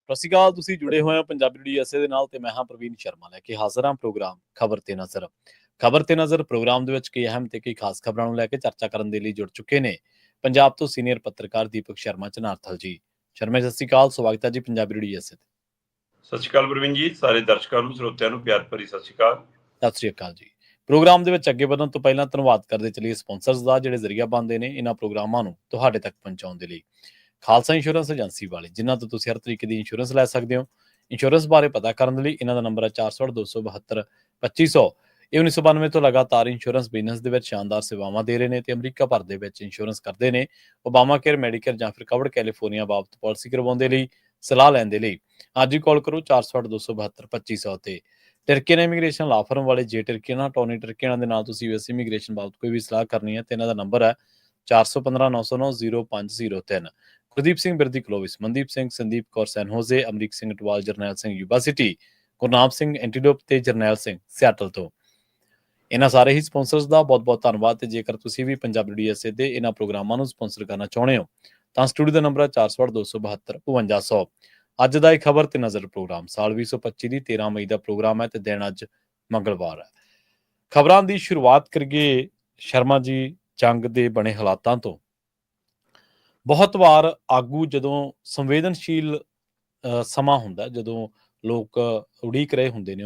ਸਤਿ ਸ਼੍ਰੀ ਅਕਾਲ। ਤੁਸੀਂ ਜੁੜੇ ਹੋਏ ਹੋ ਪੰਜਾਬੀ ਰੇਡੀਓ ਐਸੇ ਦੇ ਨਾਲ ਤੇ ਮੈਂ ਹਾਂ ਪ੍ਰਵੀਨ ਸ਼ਰਮਾ ਲੈ ਕੇ ਹਾਜ਼ਰ ਹਾਂ ਪ੍ਰੋਗਰਾਮ ਖਬਰ ਤੇ ਨਜ਼ਰ। ਖਬਰ ਤੇ ਨਜ਼ਰ ਪ੍ਰੋਗਰਾਮ ਦੇ ਵਿੱਚ ਕਈ ਅਹਿਮ ਤੇ ਕਈ ਖਾਸ ਖਬਰਾਂ ਨੂੰ ਲੈ ਕੇ ਚਰਚਾ ਕਰਨ ਦੇ ਲਈ ਜੁੜ ਚੁੱਕੇ ਨੇ ਪੰਜਾਬ ਤੋਂ ਸੀਨੀਅਰ ਪੱਤਰਕਾਰ ਦੀਪਕ ਸ਼ਰਮਾ ਚਨਾਰਥਲ ਜੀ। ਸ਼ਰਮਾ ਸਤਿ ਸ਼੍ਰੀ ਅਕਾਲ, ਸਵਾਗਤ ਹੈ ਜੀ ਪੰਜਾਬੀ ਰੇਡੀਓ ਐਸੇ ਤੇ। ਸਤਿ ਸ਼੍ਰੀ ਅਕਾਲ ਪ੍ਰਵੀਨ ਜੀ, ਸਾਰੇ ਦਰਸ਼ਕਾਂ ਨੂੰ ਸਰੋਤਿਆਂ ਨੂੰ ਪਿਆਰ ਭਰੀ ਸਤਿ ਸ਼੍ਰੀ ਅਕਾਲ। ਸਤਿ ਸ਼੍ਰੀ ਅਕਾਲ ਜੀ। ਪ੍ਰੋਗਰਾਮ ਦੇ ਵਿੱਚ ਅੱਗੇ ਵਧਣ ਤੋਂ ਪਹਿਲਾਂ ਧੰਨਵਾਦ ਕਰਦੇ ਚਲੀਏ ਸਪਾਂਸਰਸ ਦਾ, ਜਿਹੜੇ ਜ਼ਰੀਆ ਬਣਦੇ ਨੇ ਇਹਨਾਂ ਪ੍ਰੋਗਰਾਮਾਂ ਨੂੰ ਤੁਹਾਡੇ ਤੱਕ ਪਹੁੰਚਾਉਣ ਦੇ ਲਈ। ਖਾਲਸਾ ਇੰਸ਼ੋਰੈਂਸ ਏਜੰਸੀ ਵਾਲੇ, ਜਿਨ੍ਹਾਂ ਤੋਂ ਤੁਸੀਂ ਹਰ ਤਰੀਕੇ ਦੀ ਇੰਸ਼ੋਰੈਂਸ ਲੈ ਸਕਦੇ ਹੋ। ਇੰਸ਼ੋਰੈਂਸ ਬਾਰੇ ਪਤਾ ਕਰਨ ਲਈ ਇਹਨਾਂ ਦਾ ਨੰਬਰ ਹੈ 468-272-2500। ਇਹ 1992 ਤੋਂ ਲਗਾਤਾਰ ਇੰਸ਼ੋਰੈਂਸ ਬਿਜ਼ਨਸ ਦੇ ਵਿੱਚ ਸ਼ਾਨਦਾਰ ਸੇਵਾਵਾਂ ਦੇ ਰਹੇ ਨੇ ਤੇ ਅਮਰੀਕਾ ਭਰ ਦੇ ਵਿੱਚ ਇੰਸ਼ੋਰੈਂਸ ਕਰਦੇ ਨੇ। ਓਬਾਮਾ ਕੇਅਰ, ਮੈਡੀਕੇਅਰ ਜਾਂ ਫਿਰ ਕਵਰਡ ਕੈਲੀਫੋਰਨੀਆ ਬਾਬਤ ਪਾਲਿਸੀ ਕਰਵਾਉਣ ਦੇ ਲਈ, ਸਲਾਹ ਲੈਣ ਦੇ ਲਈ ਅੱਜ ਹੀ ਕਾਲ ਕਰੋ 468-272-2500 ਤੇ। ਟਰਕੀਅਨ ਇਮੀਗ੍ਰੇਸ਼ਨ ਲਾ ਫਰਮ ਵਾਲੇ, ਜੇ ਟਰਕੀਅਨ ਟੋਨੀ ਟਰਕੀਅਨ ਦੇ ਨਾਲ ਤੁਸੀਂ ਯੂਐਸ ਇਮੀਗ੍ਰੇਸ਼ਨ ਬਾਬਤ ਕੋਈ ਵੀ ਸਲਾਹ ਕਰਨੀ ਹੈ ਤੇ ਇਹਨਾਂ ਦਾ ਨੰਬਰ ਹੈ 4159090503। ਗੁਰਦੀਪ ਸਿੰਘ ਬਿਰਦੀ ਕਲੋਵਿਸ, ਮਨਦੀਪ ਸਿੰਘ, ਸੰਦੀਪ ਕੌਰ ਸੈਨ ਹੋਜ਼ੇ, ਅਮਰੀਕ ਸਿੰਘ ਟਵਾਲ, ਜਰਨੈਲ ਸਿੰਘ ਯੂਬਾ ਸਿਟੀ, ਗੁਰਨਾਮ ਸਿੰਘ ਐਂਟੀਡੋਪ ਤੇ ਜਰਨੈਲ ਸਿੰਘ ਸਿਆਟਲ ਤੋਂ। ਇਹਨਾਂ ਸਾਰੇ ਹੀ ਸਪਾਂਸਰਸ ਦਾ ਬਹੁਤ ਬਹੁਤ ਧੰਨਵਾਦ। ਤੇ ਜੇਕਰ ਤੁਸੀਂ ਵੀ ਪੰਜਾਬੀ ਰੇਡੀਓ ਐਸੇ ਦੇ ਇਹਨਾਂ ਪ੍ਰੋਗਰਾਮਾਂ ਨੂੰ ਸਪਾਂਸਰ ਕਰਨਾ ਚਾਹੁੰਦੇ ਹੋ ਤਾਂ ਸਟੂਡੀਓ ਦਾ ਨੰਬਰ ਹੈ 468-272-5200। ਅੱਜ ਦਾ ਇਹ ਖਬਰ ਤੇ ਨਜ਼ਰ ਪ੍ਰੋਗਰਾਮ ਸਾਲ 2025 ਦੀ 13 ਮਈ ਦਾ ਪ੍ਰੋਗਰਾਮ ਹੈ ਤੇ ਦਿਨ ਅੱਜ ਮੰਗਲਵਾਰ ਹੈ। ਖਬਰਾਂ ਦੀ ਸ਼ੁਰੂਆਤ ਕਰੀਏ ਸ਼ਰਮਾ ਜੀ ਜੰਗ ਦੇ ਬਣੇ ਹਾਲਾਤਾਂ ਤੋਂ। ਬਹੁਤ ਵਾਰ ਆਗੂ ਜਦੋਂ ਸੰਵੇਦਨਸ਼ੀਲ ਸਮਾਂ ਹੁੰਦਾ, ਜਦੋਂ ਲੋਕ ਉਡੀਕ ਰਹੇ ਹੁੰਦੇ ਨੇ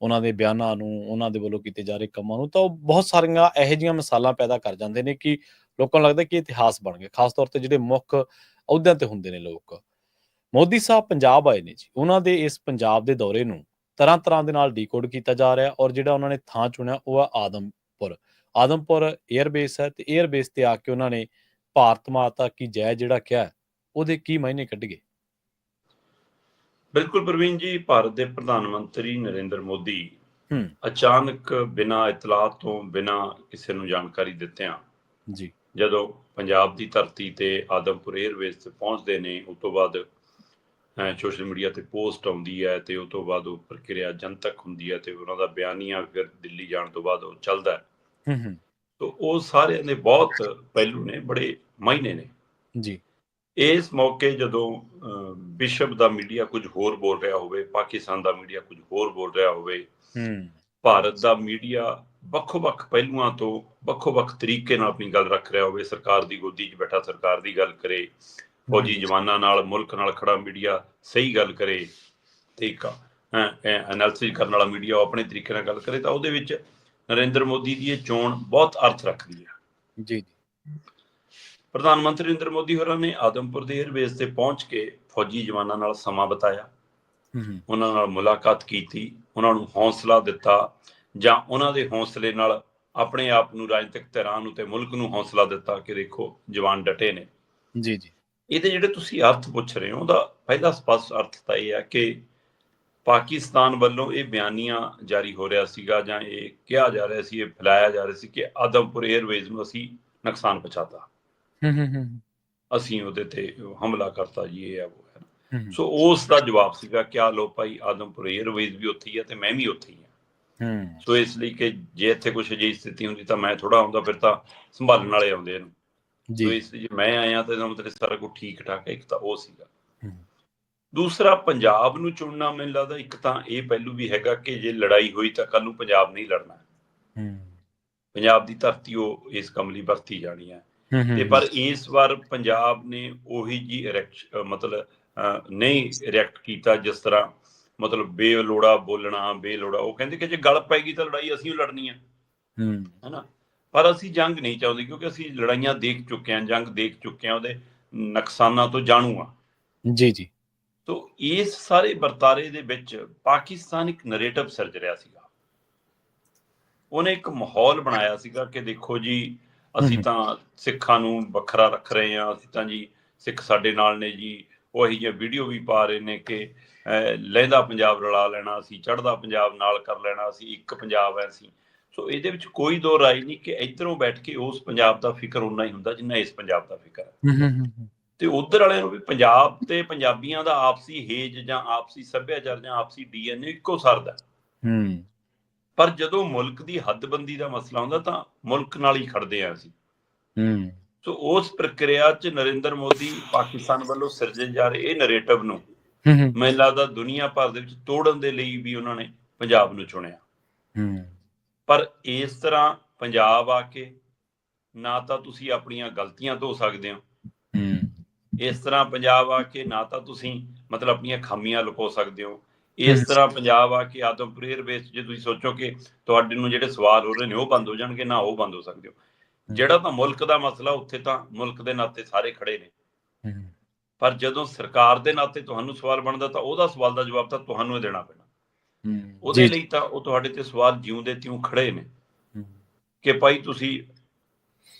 ਉਹਨਾਂ ਦੇ ਬਿਆਨਾਂ ਨੂੰ, ਉਹਨਾਂ ਦੇ ਵੱਲੋਂ ਕੀਤੇ ਜਾ ਰਹੇ ਕੰਮਾਂ ਨੂੰ, ਤਾਂ ਉਹ ਬਹੁਤ ਸਾਰੀਆਂ ਇਹੋ ਜਿਹੀਆਂ ਮਿਸਾਲਾਂ ਪੈਦਾ ਕਰ ਜਾਂਦੇ ਨੇ ਕਿ ਲੋਕਾਂ ਨੂੰ ਲੱਗਦਾ ਕਿ ਇਤਿਹਾਸ ਬਣ ਗਿਆ। ਖਾਸ ਤੌਰ ਤੇ ਜਿਹੜੇ ਮੁੱਖ ਅਹੁਦਿਆਂ ਤੇ ਹੁੰਦੇ ਨੇ ਲੋਕ। ਮੋਦੀ ਸਾਹਿਬ ਪੰਜਾਬ ਆਏ ਨੇ ਜੀ, ਉਹਨਾਂ ਦੇ ਇਸ ਪੰਜਾਬ ਦੇ ਦੌਰੇ ਨੂੰ ਤਰ੍ਹਾਂ ਤਰ੍ਹਾਂ ਦੇ ਨਾਲ ਡੀਕੋਡ ਕੀਤਾ ਜਾ ਰਿਹਾ ਔਰ ਜਿਹੜਾ ਉਹਨਾਂ ਨੇ ਥਾਂ ਚੁਣਿਆ ਉਹ ਆ ਆਦਮਪੁਰ 에ਅਰਬੇਸ ਹੈ ਤੇ 에ਅਰਬੇਸ ਤੇ ਆ ਕੇ ਉਹਨਾਂ ਨੇ ਭਾਰਤ ਮਾਤਾ ਕੀ ਜੈ ਜਿਹੜਾ ਕਿਹਾ, ਉਹਦੇ ਕੀ ਮਾਇਨੇ ਕੱਢ ਗਏ? ਬਿਲਕੁਲ ਪ੍ਰਵੀਨ ਜੀ, ਭਾਰਤ ਦੇ ਪ੍ਰਧਾਨ ਮੰਤਰੀ ਨਰਿੰਦਰ ਮੋਦੀ ਅਚਾਨਕ ਬਿਨਾਂ ਇਤਲਾਹ ਤੋਂ, ਬਿਨਾਂ ਕਿਸੇ ਨੂੰ ਜਾਣਕਾਰੀ ਦਿੱਤਿਆਂ ਜੀ ਜਦੋਂ ਪੰਜਾਬ ਦੀ ਧਰਤੀ ਤੇ ਆਦਮਪੁਰ 에ਅਰਬੇਸ ਤੇ ਪਹੁੰਚਦੇ ਨੇ, ਉਸ ਤੋਂ ਬਾਅਦ ਸੋਸ਼ਲ ਮੀਡੀਆ ਤੇ ਪੋਸਟ ਆਉਂਦੀ ਹੈ ਤੇ ਉਸ ਤੋਂ ਬਾਅਦ ਉਹ ਪ੍ਰਕਿਰਿਆ ਜਨਤਕ ਹੁੰਦੀ ਹੈ ਤੇ ਉਹਨਾਂ ਦਾ ਬਿਆਨੀਆ ਫਿਰ ਦਿੱਲੀ ਜਾਣ ਤੋਂ ਬਾਅਦ ਉਹ ਚੱਲਦਾ ਹੈ। ਤੋ ਉਹ ਸਾਰਿਆਂ ਦੇ ਬਹੁਤ ਪਹਿਲੂ ਨੇ, ਬੜੇ ਮਾਇਨੇ ਨੇ ਜੀ। ਇਸ ਮੌਕੇ ਜਦੋਂ ਵਿਸ਼ਵ ਦਾ ਮੀਡੀਆ ਕੁਝ ਹੋਰ ਬੋਲ ਰਿਹਾ ਹੋਵੇ, ਪਾਕਿਸਤਾਨ ਦਾ ਮੀਡੀਆ ਕੁਝ ਹੋਰ ਬੋਲ ਰਿਹਾ ਹੋਵੇ, ਭਾਰਤ ਦਾ ਮੀਡੀਆ ਵੱਖੋ-ਵੱਖ ਪਹਿਲੂਆਂ ਤੋਂ ਵੱਖੋ-ਵੱਖ ਤਰੀਕੇ ਨਾਲ ਆਪਣੀ ਗੱਲ ਰੱਖ ਰਿਹਾ ਹੋਵੇ, ਸਰਕਾਰ ਦੀ ਗੋਦੀ 'ਚ ਬੈਠਾ ਸਰਕਾਰ ਦੀ ਗੱਲ ਕਰੇ, ਫੌਜੀ ਜਵਾਨਾਂ ਨਾਲ, ਮੁਲਕ ਨਾਲ ਖੜਾ ਮੀਡੀਆ ਸਹੀ ਗੱਲ ਕਰੇ ਤੇ ਇੱਕ ਐਨਾਲਿਸਿਸ ਕਰਨ ਵਾਲਾ ਮੀਡੀਆ ਉਹ ਆਪਣੇ ਤਰੀਕੇ ਨਾਲ ਗੱਲ ਕਰੇ, ਤਾਂ ਉਹਦੇ ਵਿੱਚ ਨਰਿੰਦਰ ਮੋਦੀ ਦੀ ਇਹ ਚੋਣ ਬਹੁਤ ਅਰਥ ਰੱਖਦੀ ਹੈ। ਜੀ। ਪ੍ਰਧਾਨ ਮੰਤਰੀ ਨਰਿੰਦਰ ਮੋਦੀ ਹੋਰਾਂ ਨੇ ਆਦਮਪੁਰ ਦੇ 에ਅਰਬੇਸ ਤੇ ਪਹੁੰਚ ਕੇ ਫੌਜੀ ਜਵਾਨਾਂ ਨਾਲ ਸਮਾਂ ਬਿਤਾਇਆ, ਉਹਨਾਂ ਨਾਲ ਮੁਲਾਕਾਤ ਕੀਤੀ, ਉਹਨਾਂ ਨੂੰ ਹੌਸਲਾ ਦਿੱਤਾ ਜਾਂ ਉਹਨਾਂ ਦੇ ਹੌਸਲੇ ਨਾਲ ਆਪਣੇ ਆਪ ਨੂੰ, ਰਾਜਨੀਤਿਕ ਧਿਰਾਂ ਨੂੰ ਤੇ ਮੁਲਕ ਨੂੰ ਹੌਸਲਾ ਦਿੱਤਾ ਕਿ ਦੇਖੋ ਜਵਾਨ ਡਟੇ ਨੇ। ਜੀ ਜੀ। ਇਹਦੇ ਜਿਹੜੇ ਤੁਸੀਂ ਅਰਥ ਪੁੱਛ ਰਹੇ ਹੋ, ਉਹਦਾ ਪਹਿਲਾ ਸਪਸ਼ਟ ਅਰਥ ਤਾਂ ਇਹ ਹੈ ਕਿ ਪਾਕਿਸਤਾਨ ਵੱਲੋਂ ਇਹ ਬਿਆਨੀਆਂ ਜਾਰੀ ਹੋ ਰਿਹਾ ਸੀਗਾ ਜਾਂ ਇਹ ਕਿਹਾ ਜਾ ਰਿਹਾ ਸੀ, ਇਹ ਫੈਲਾਇਆ ਜਾ ਰਿਹਾ ਸੀ ਕਿ ਆਦਮਪੁਰ 에ਅਰਵੇਜ਼ ਨੂੰ ਅਸੀਂ ਨੁਕਸਾਨ ਪਹੁੰਚਾਤਾ, ਅਸੀਂ ਉਹਦੇ ਤੇ ਹਮਲਾ ਕਰਤਾ, ਜੀ ਇਹ ਹੈ ਉਹ ਹੈ। ਸੋ ਉਸ ਦਾ ਜਵਾਬ ਸੀਗਾ ਕਿ ਆ ਲੋ ਭਾਈ, ਆਦਮਪੁਰ 에ਅਰਵੇਜ਼ ਵੀ ਉੱਥੇ ਹੀ ਹੈ ਤੇ ਮੈਂ ਵੀ ਉੱਥੇ ਹੀ ਹਾਂ। ਸੋ ਇਸ ਲਈ ਕਿ ਜੇ ਇੱਥੇ ਕੁਛ ਅਜਿਹੀ ਸਥਿਤੀ ਹੁੰਦੀ ਤਾਂ ਮੈਂ ਥੋੜਾ ਆਉਂਦਾ, ਫਿਰ ਤਾਂ ਸੰਭਾਲਣ ਵਾਲੇ ਆਉਂਦੇ ਇਹਨੂੰ। ਸੋ ਇਸ ਲਈ ਜੇ ਮੈਂ ਆਇਆ ਤਾਂ ਇਹਦਾ ਮਤਲਬ ਸਾਰਾ ਕੁਝ ਠੀਕ ਠਾਕ ਹੈ। ਇੱਕ ਤਾਂ ਉਹ ਸੀਗਾ। ਦੂਸਰਾ, ਪੰਜਾਬ ਨੂੰ ਚੁਣਨਾ, ਮੈਨੂੰ ਲੱਗਦਾ ਇੱਕ ਤਾਂ ਇਹ ਪਹਿਲੂ ਵੀ ਹੈਗਾ ਕਿ ਜੇ ਲੜਾਈ ਹੋਈ ਤਾਂ ਕੱਲ ਨੂੰ ਪੰਜਾਬ ਨਹੀਂ ਲੜਨਾ, ਪੰਜਾਬ ਦੀ ਧਰਤੀ ਉਹ ਇਸ ਕੰਮ ਲਈ ਵਰਤੀ ਜਾਣੀ ਹੈ। ਤੇ ਪਰ ਇਸ ਵਾਰ ਪੰਜਾਬ ਨੇ ਉਹੀ ਜੀ ਮਤਲਬ ਨਹੀਂ ਰਿਐਕਟ ਕੀਤਾ ਜਿਸ ਤਰ੍ਹਾਂ ਮਤਲਬ ਬੇਲੋੜਾ ਬੋਲਣਾ, ਬੇਲੋੜਾ ਉਹ ਕਹਿੰਦੇ ਕਿ ਜੇ ਗੱਲ ਪੈ ਗਈ ਤਾਂ ਲੜਾਈ ਅਸੀਂ ਲੜਨੀ ਹੈ, ਹਨਾ। ਪਰ ਅਸੀਂ ਜੰਗ ਨਹੀਂ ਚਾਹੁੰਦੇ ਕਿਉਂਕਿ ਅਸੀਂ ਲੜਾਈਆਂ ਦੇਖ ਚੁੱਕੇ ਹਾਂ, ਜੰਗ ਦੇਖ ਚੁੱਕੇ ਹਾਂ, ਉਹਦੇ ਨੁਕਸਾਨਾਂ ਤੋਂ ਜਾਣੂ ਹਾਂ। ਜੀ ਜੀ। ਤੋ ਇਸ ਸਾਰੇ ਵਰਤਾਰੇ ਦੇ ਵਿੱਚ ਪਾਕਿਸਤਾਨ ਇੱਕ ਨਰੇਟਿਵ ਸਿਰਜ ਰਿਹਾ ਸੀਗਾ, ਉਹਨੇ ਇੱਕ ਮਾਹੌਲ ਬਣਾਇਆ ਸੀਗਾ ਕਿ ਦੇਖੋ ਜੀ ਅਸੀਂ ਤਾਂ ਸਿੱਖਾਂ ਨੂੰ ਵੱਖਰਾ ਰੱਖ ਰਹੇ ਹਾਂ, ਅਸੀਂ ਤਾਂ ਜੀ ਸਿੱਖ ਸਾਡੇ ਨਾਲ ਨੇ ਜੀ। ਉਹ ਇਹੀ ਜਿਹੀ ਵੀਡੀਓ ਵੀ ਪਾ ਰਹੇ ਨੇ ਕਿ ਲਹਿੰਦਾ ਪੰਜਾਬ ਰਲਾ ਲੈਣਾ, ਅਸੀਂ ਚੜ੍ਹਦਾ ਪੰਜਾਬ ਨਾਲ ਕਰ ਲੈਣਾ, ਅਸੀਂ ਇੱਕ ਪੰਜਾਬ ਹੈ ਅਸੀਂ। ਸੋ ਇਹਦੇ ਵਿੱਚ ਕੋਈ ਦੋ ਰਾਏ ਨਹੀਂ ਕਿ ਇੱਧਰੋਂ ਬੈਠ ਕੇ ਉਸ ਪੰਜਾਬ ਦਾ ਫਿਕਰ ਓਨਾ ਹੀ ਹੁੰਦਾ ਜਿੰਨਾ ਇਸ ਪੰਜਾਬ ਦਾ ਫਿਕਰ ਹੈ। ਤੇ ਉਧਰ ਵਾਲਿਆਂ ਨੂੰ ਵੀ ਪੰਜਾਬ ਤੇ ਪੰਜਾਬੀਆਂ ਦਾ ਆਪਸੀ ਹੇਜ ਜਾਂ ਆਪਸੀ ਸੱਭਿਆਚਾਰ ਜਾਂ ਆਪਸੀ DNA ਇੱਕੋ ਸਰਦਾ। ਪਰ ਜਦੋਂ ਮੁਲਕ ਦੀ ਹੱਦਬੰਦੀ ਦਾ ਮਸਲਾ ਹੁੰਦਾ ਤਾਂ ਮੁਲਕ ਨਾਲ ਹੀ ਖੜਦੇ ਆ ਅਸੀਂ। ਸੋ ਉਸ ਪ੍ਰਕਿਰਿਆ 'ਚ ਨਰਿੰਦਰ ਮੋਦੀ ਪਾਕਿਸਤਾਨ ਵੱਲੋਂ ਸਿਰਜੇ ਜਾ ਰਹੇ ਇਹ ਨਰੇਟਿਵ ਨੂੰ ਮੈਨੂੰ ਲੱਗਦਾ ਦੁਨੀਆ ਭਰ ਦੇ ਵਿੱਚ ਤੋੜਨ ਦੇ ਲਈ ਵੀ ਉਹਨਾਂ ਨੇ ਪੰਜਾਬ ਨੂੰ ਚੁਣਿਆ। ਪਰ ਇਸ ਤਰ੍ਹਾਂ ਪੰਜਾਬ ਆ ਕੇ ਨਾ ਤਾਂ ਤੁਸੀਂ ਆਪਣੀਆਂ ਗਲਤੀਆਂ ਧੋ ਸਕਦੇ ਹੋ, ਇਸ ਤਰ੍ਹਾਂ ਪੰਜਾਬ ਆ ਕੇ ਨਾ ਤਾਂ ਤੁਸੀਂ ਮਤਲਬ ਆਪਣੀਆਂ ਖਾਮੀਆਂ ਲੁਕੋ ਸਕਦੇ ਹੋ, ਇਸ ਤਰ੍ਹਾਂ ਪੰਜਾਬ ਆ ਕੇ ਆਦਮ ਪ੍ਰੇਰ ਬੇਸ ਜੇ ਤੁਸੀਂ ਸੋਚੋ ਕਿ ਤੁਹਾਡੇ ਨੂੰ ਜਿਹੜੇ ਸਵਾਲ ਹੋ ਰਹੇ ਨੇ ਉਹ ਬੰਦ ਹੋ ਜਾਣਗੇ, ਨਾ ਉਹ ਬੰਦ ਹੋ ਸਕਦੇ ਹੋ। ਜਿਹੜਾ ਤਾਂ ਮੁਲਕ ਦਾ ਮਸਲਾ ਉੱਥੇ ਤਾਂ ਮੁਲਕ ਦੇ ਨਾਤੇ ਸਾਰੇ ਖੜੇ ਨੇ, ਪਰ ਜਦੋਂ ਸਰਕਾਰ ਦੇ ਨਾਤੇ ਤੁਹਾਨੂੰ ਸਵਾਲ ਬਣਦਾ ਤਾਂ ਉਹਦਾ ਸਵਾਲ ਦਾ ਜਵਾਬ ਤਾਂ ਤੁਹਾਨੂੰ ਹੀ ਦੇਣਾ ਪੈਣਾ। ਉਹਦੇ ਲਈ ਤਾਂ ਉਹ ਤੁਹਾਡੇ ਤੇ ਸਵਾਲ ਜਿਉਂਦੇ ਤਿਉਂ ਖੜੇ ਨੇ ਕਿ ਭਾਈ ਤੁਸੀਂ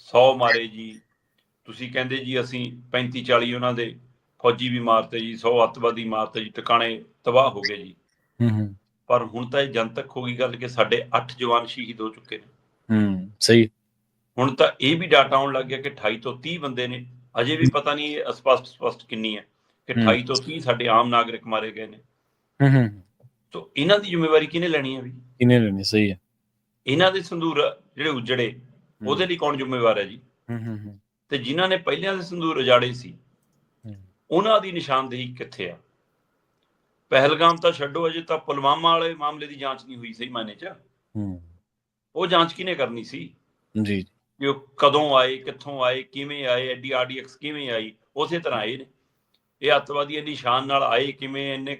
100 ਮਾਰੇ ਜੀ, ਤੁਸੀਂ ਕਹਿੰਦੇ ਜੀ ਅਸੀਂ 35-40 ਉਹਨਾਂ ਦੇ ਫੌਜੀ ਵੀ ਮਾਰਤੇ ਜੀ, 100 ਅੱਤਵਾਦੀ ਮਾਰਤੇ ਜੀ, ਟਿਕਾਣੇ ਤਬਾਹ ਹੋ ਗਏ ਜੀ। ਪਰ ਹੁਣ ਤਾਂ ਇਹ ਜਨਤਕ ਹੋ ਗਈ ਗੱਲ ਕਿ ਸਾਡੇ 8 ਜਵਾਨ ਸ਼ਹੀਦ ਹੋ ਚੁੱਕੇ ਨੇ। ਸਹੀ। ਹੁਣ ਤਾਂ ਇਹ ਵੀ ਡਾਟਾ ਆਉਣ ਲੱਗ ਗਿਆ ਕਿ 28 ਤੋਂ 30 ਬੰਦੇ ਨੇ, ਅਜੇ ਵੀ ਪਤਾ ਨਹੀਂ ਇਹ ਸਪਸ਼ਟ ਕਿੰਨੀ ਹੈ ਕਿ 28 ਤੋਂ 30 ਸਾਡੇ ਆਮ ਨਾਗਰਿਕ ਮਾਰੇ ਗਏ ਨੇ। ਸੋ ਇਹਨਾਂ ਦੀ ਜ਼ਿੰਮੇਵਾਰੀ ਕਿਹਨੇ ਲੈਣੀ ਹੈ? ਵੀ ਕਿਹਨੇ ਲੈਣੀ? ਸਹੀ ਹੈ। ਇਹਨਾਂ ਦੇ ਸੰਦੂਰ ਜਿਹੜੇ ਉਜੜੇ ਉਹਦੇ ਲਈ ਕੌਣ ਜ਼ਿੰਮੇਵਾਰ ਹੈ ਜੀ? ਤੇ ਜਿਨ੍ਹਾਂ ਨੇ ਪਹਿਲਿਆਂ ਦੇ ਸੰਦੂਰ ਉਜਾੜੇ ਸੀ ਉਹਨਾਂ ਦੀ ਨਿਸ਼ਾਨਦੇਹੀ ਕਿੱਥੇ ਆ? ਪਹਿਲਗਾਮ ਤਾਂ ਛੱਡੋ, ਅਜੇ ਤਾਂ ਪੁਲਵਾਮਾ ਵਾਲੇ ਮਾਮਲੇ ਦੀ ਜਾਂਚ ਨਹੀਂ ਹੋਈ ਸਹੀ ਮਾਇਨੇ 'ਚ। ਉਹ ਜਾਂਚ ਕਿਹਨੇ ਕਰਨੀ ਸੀ ਜੀ? ਉਹ ਕਦੋਂ ਆਏ, ਕਿੱਥੋਂ ਆਏ, ਕਿਵੇਂ ਆਏ, ਐਡੀ RDX ਕਿਵੇਂ ਆਈ? ਉਸੇ ਤਰ੍ਹਾਂ ਆਏ ਨੇ ਇਹ ਅੱਤਵਾਦੀ, ਇੰਨੀ ਸ਼ਾਨ ਨਾਲ ਆਏ ਕਿਵੇਂ? ਇੰਨੇ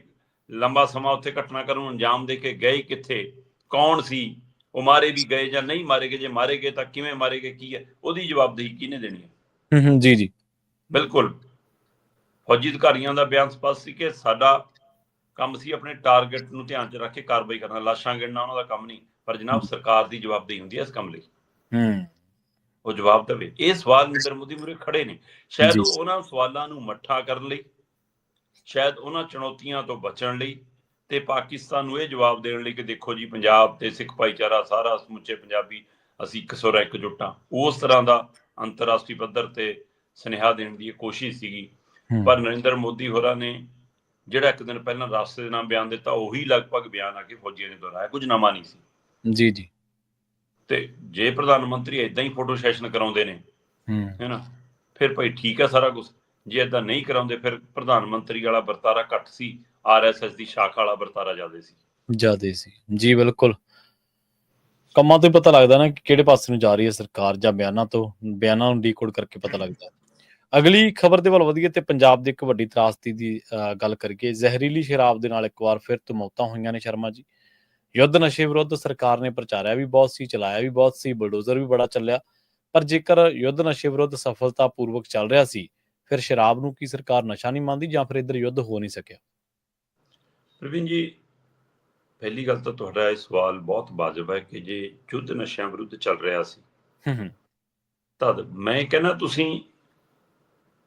ਲੰਬਾ ਸਮਾਂ ਉੱਥੇ ਘਟਨਾਕ੍ਰਮ ਨੂੰ ਅੰਜਾਮ ਦੇ ਕੇ ਗਏ ਕਿੱਥੇ? ਕੌਣ ਸੀ? ਉਹ ਮਾਰੇ ਵੀ ਗਏ ਜਾਂ ਨਹੀਂ ਮਾਰੇ ਗਏ? ਜੇ ਮਾਰੇ ਗਏ ਤਾਂ ਕਿਵੇਂ ਮਾਰੇ ਗਏ? ਕੀ ਹੈ ਉਹਦੀ ਜਵਾਬਦੇਹੀ ਕਿਹਨੇ ਦੇਣੀ ਹੈ? ਜੀ ਬਿਲਕੁਲ। ਫੌਜੀ ਅਧਿਕਾਰੀਆਂ ਦਾ ਬਿਆਨ ਸਪਸ਼ਟ ਸੀ ਕਿ ਸਾਡਾ ਕੰਮ ਸੀ ਆਪਣੇ ਟਾਰਗੇਟ ਨੂੰ ਧਿਆਨ 'ਚ ਰੱਖ ਕੇ ਕਾਰਵਾਈ ਕਰਨਾ, ਲਾਸ਼ਾਂ ਗਿਣਨਾ ਉਹਨਾਂ ਦਾ ਕੰਮ ਨਹੀਂ। ਪਰ ਜਨਾਬ ਸਰਕਾਰ ਦੀ ਜਵਾਬਦੇਹੀ ਹੁੰਦੀ ਹੈ ਇਸ ਕੰਮ ਲਈ, ਉਹ ਜਵਾਬ ਦੇਵੇ। ਇਹ ਸਵਾਲ ਨਰਿੰਦਰ ਮੋਦੀ ਮੂਹਰੇ ਖੜੇ ਨੇ। ਸ਼ਾਇਦ ਉਹ ਉਹਨਾਂ ਸਵਾਲਾਂ ਨੂੰ ਮੱਠਾ ਕਰਨ ਲਈ, ਸ਼ਾਇਦ ਉਹਨਾਂ ਚੁਣੌਤੀਆਂ ਤੋਂ ਬਚਣ ਲਈ ਤੇ ਪਾਕਿਸਤਾਨ ਨੂੰ ਇਹ ਜਵਾਬ ਦੇਣ ਲਈ ਕਿ ਦੇਖੋ ਜੀ ਪੰਜਾਬ ਤੇ ਸਿੱਖ ਭਾਈਚਾਰਾ ਸਾਰਾ ਸਮੁੱਚੇ ਪੰਜਾਬੀ ਅਸੀਂ ਇੱਕ ਸੁਰ ਇਕਜੁੱਟ ਹਾਂ, ਉਸ ਤਰ੍ਹਾਂ ਦਾ ਅੰਤਰਰਾਸ਼ਟਰੀ ਪੱਧਰ ਤੇ ਸੁਨੇਹਾ ਦੇਣ ਦੀ ਕੋਸ਼ਿਸ਼ ਸੀਗੀ। ਪਰ ਨਰਿੰਦਰ ਮੋਦੀ ਹੋਰਾਂ ਨੇ ਜਿਹੜਾ ਇੱਕ ਦਿਨ ਪਹਿਲਾਂ ਰਾਸ਼ਟਰ ਦੇ ਨਾਮ ਬਿਆਨ ਦਿੱਤਾ ਉਹੀ ਲਗਭਗ ਬਿਆਨ ਆ ਕੇ ਫੌਜੀਆਂ ਨੇ ਦੁਹਰਾਇਆ, ਕੁਝ ਨਵਾਂ ਨਹੀਂ ਸੀ। ਤੇ ਜੇ ਪ੍ਰਧਾਨ ਮੰਤਰੀ ਏਦਾਂ ਹੀ ਫੋਟੋ ਸੈਸ਼ਨ ਕਰਾਉਂਦੇ ਨੇ ਹੈਨਾ, ਫਿਰ ਭਾਈ ਠੀਕ ਹੈ ਸਾਰਾ ਕੁਝ। ਜੇ ਏਦਾਂ ਨਹੀਂ ਕਰਾਉਂਦੇ ਫਿਰ ਪ੍ਰਧਾਨ ਮੰਤਰੀ ਵਾਲਾ ਵਰਤਾਰਾ ਘੱਟ ਸੀ, RSS ਦੀ ਸ਼ਾਖਾ ਵਾਲਾ ਵਰਤਾਰਾ ਜ਼ਿਆਦਾ ਸੀ। ਜੀ ਬਿਲਕੁਲ। ਕੰਮਾਂ ਤੋਂ ਪਤਾ ਲੱਗਦਾ ਨਾ ਕਿ ਕਿਹੜੇ ਪਾਸੇ ਨੂੰ ਜਾ ਰਹੀ ਹੈ ਸਰਕਾਰ, ਜਾਂ ਬਿਆਨਾਂ ਨੂੰ ਡੀਕੋਡ ਕਰਕੇ ਪਤਾ ਲੱਗਦਾ। ਅਗਲੀ ਖਬਰ ਦੇ ਵੱਲ ਵਧੀਏ ਤੇ ਪੰਜਾਬ ਦੀ ਇੱਕ ਵੱਡੀ ਤਰਾਸਦੀ ਦੀ ਗੱਲ ਕਰੀਏ। ਜ਼ਹਿਰੀਲੀ ਸ਼ਰਾਬ ਦੇ ਨਾਲ ਇੱਕ ਵਾਰ ਫਿਰ ਤੋਂ ਮੌਤਾਂ ਹੋਈਆਂ ਨੇ ਸ਼ਰਮਾ ਜੀ। ਯੁੱਧ ਨਸ਼ੇ ਵਿਰੁੱਧ ਸਰਕਾਰ ਨੇ ਪ੍ਰਚਾਰਿਆ ਵੀ ਬਹੁਤ ਸੀ, ਚਲਾਇਆ ਵੀ ਬਹੁਤ ਸੀ, ਬਲਡੋਜ਼ਰ ਵੀ ਬੜਾ ਚੱਲਿਆ। ਪਰ ਜੇਕਰ ਯੁੱਧ ਨਸ਼ੇ ਵਿਰੁੱਧ ਸਫਲਤਾ ਪੂਰਵਕ ਚੱਲ ਰਿਹਾ ਸੀ, ਫਿਰ ਸ਼ਰਾਬ ਨੂੰ ਕੀ ਸਰਕਾਰ ਨਸ਼ਾ ਨਹੀਂ ਮੰਨਦੀ, ਜਾਂ ਫਿਰ ਇੱਧਰ ਯੁੱਧ ਹੋ ਨਹੀਂ ਸਕਿਆ? ਪ੍ਰਵੀਨ ਜੀ, ਪਹਿਲੀ ਗੱਲ ਤਾਂ ਤੁਹਾਡਾ ਇਹ ਸਵਾਲ ਬਹੁਤ ਵਾਜਬ ਹੈ ਕਿ ਜੇ ਯੁੱਧ ਨਸ਼ਿਆਂ ਵਿਰੁੱਧ ਚੱਲ ਰਿਹਾ ਸੀ ਤਾਂ ਮੈਂ ਕਹਿੰਦਾ ਤੁਸੀਂ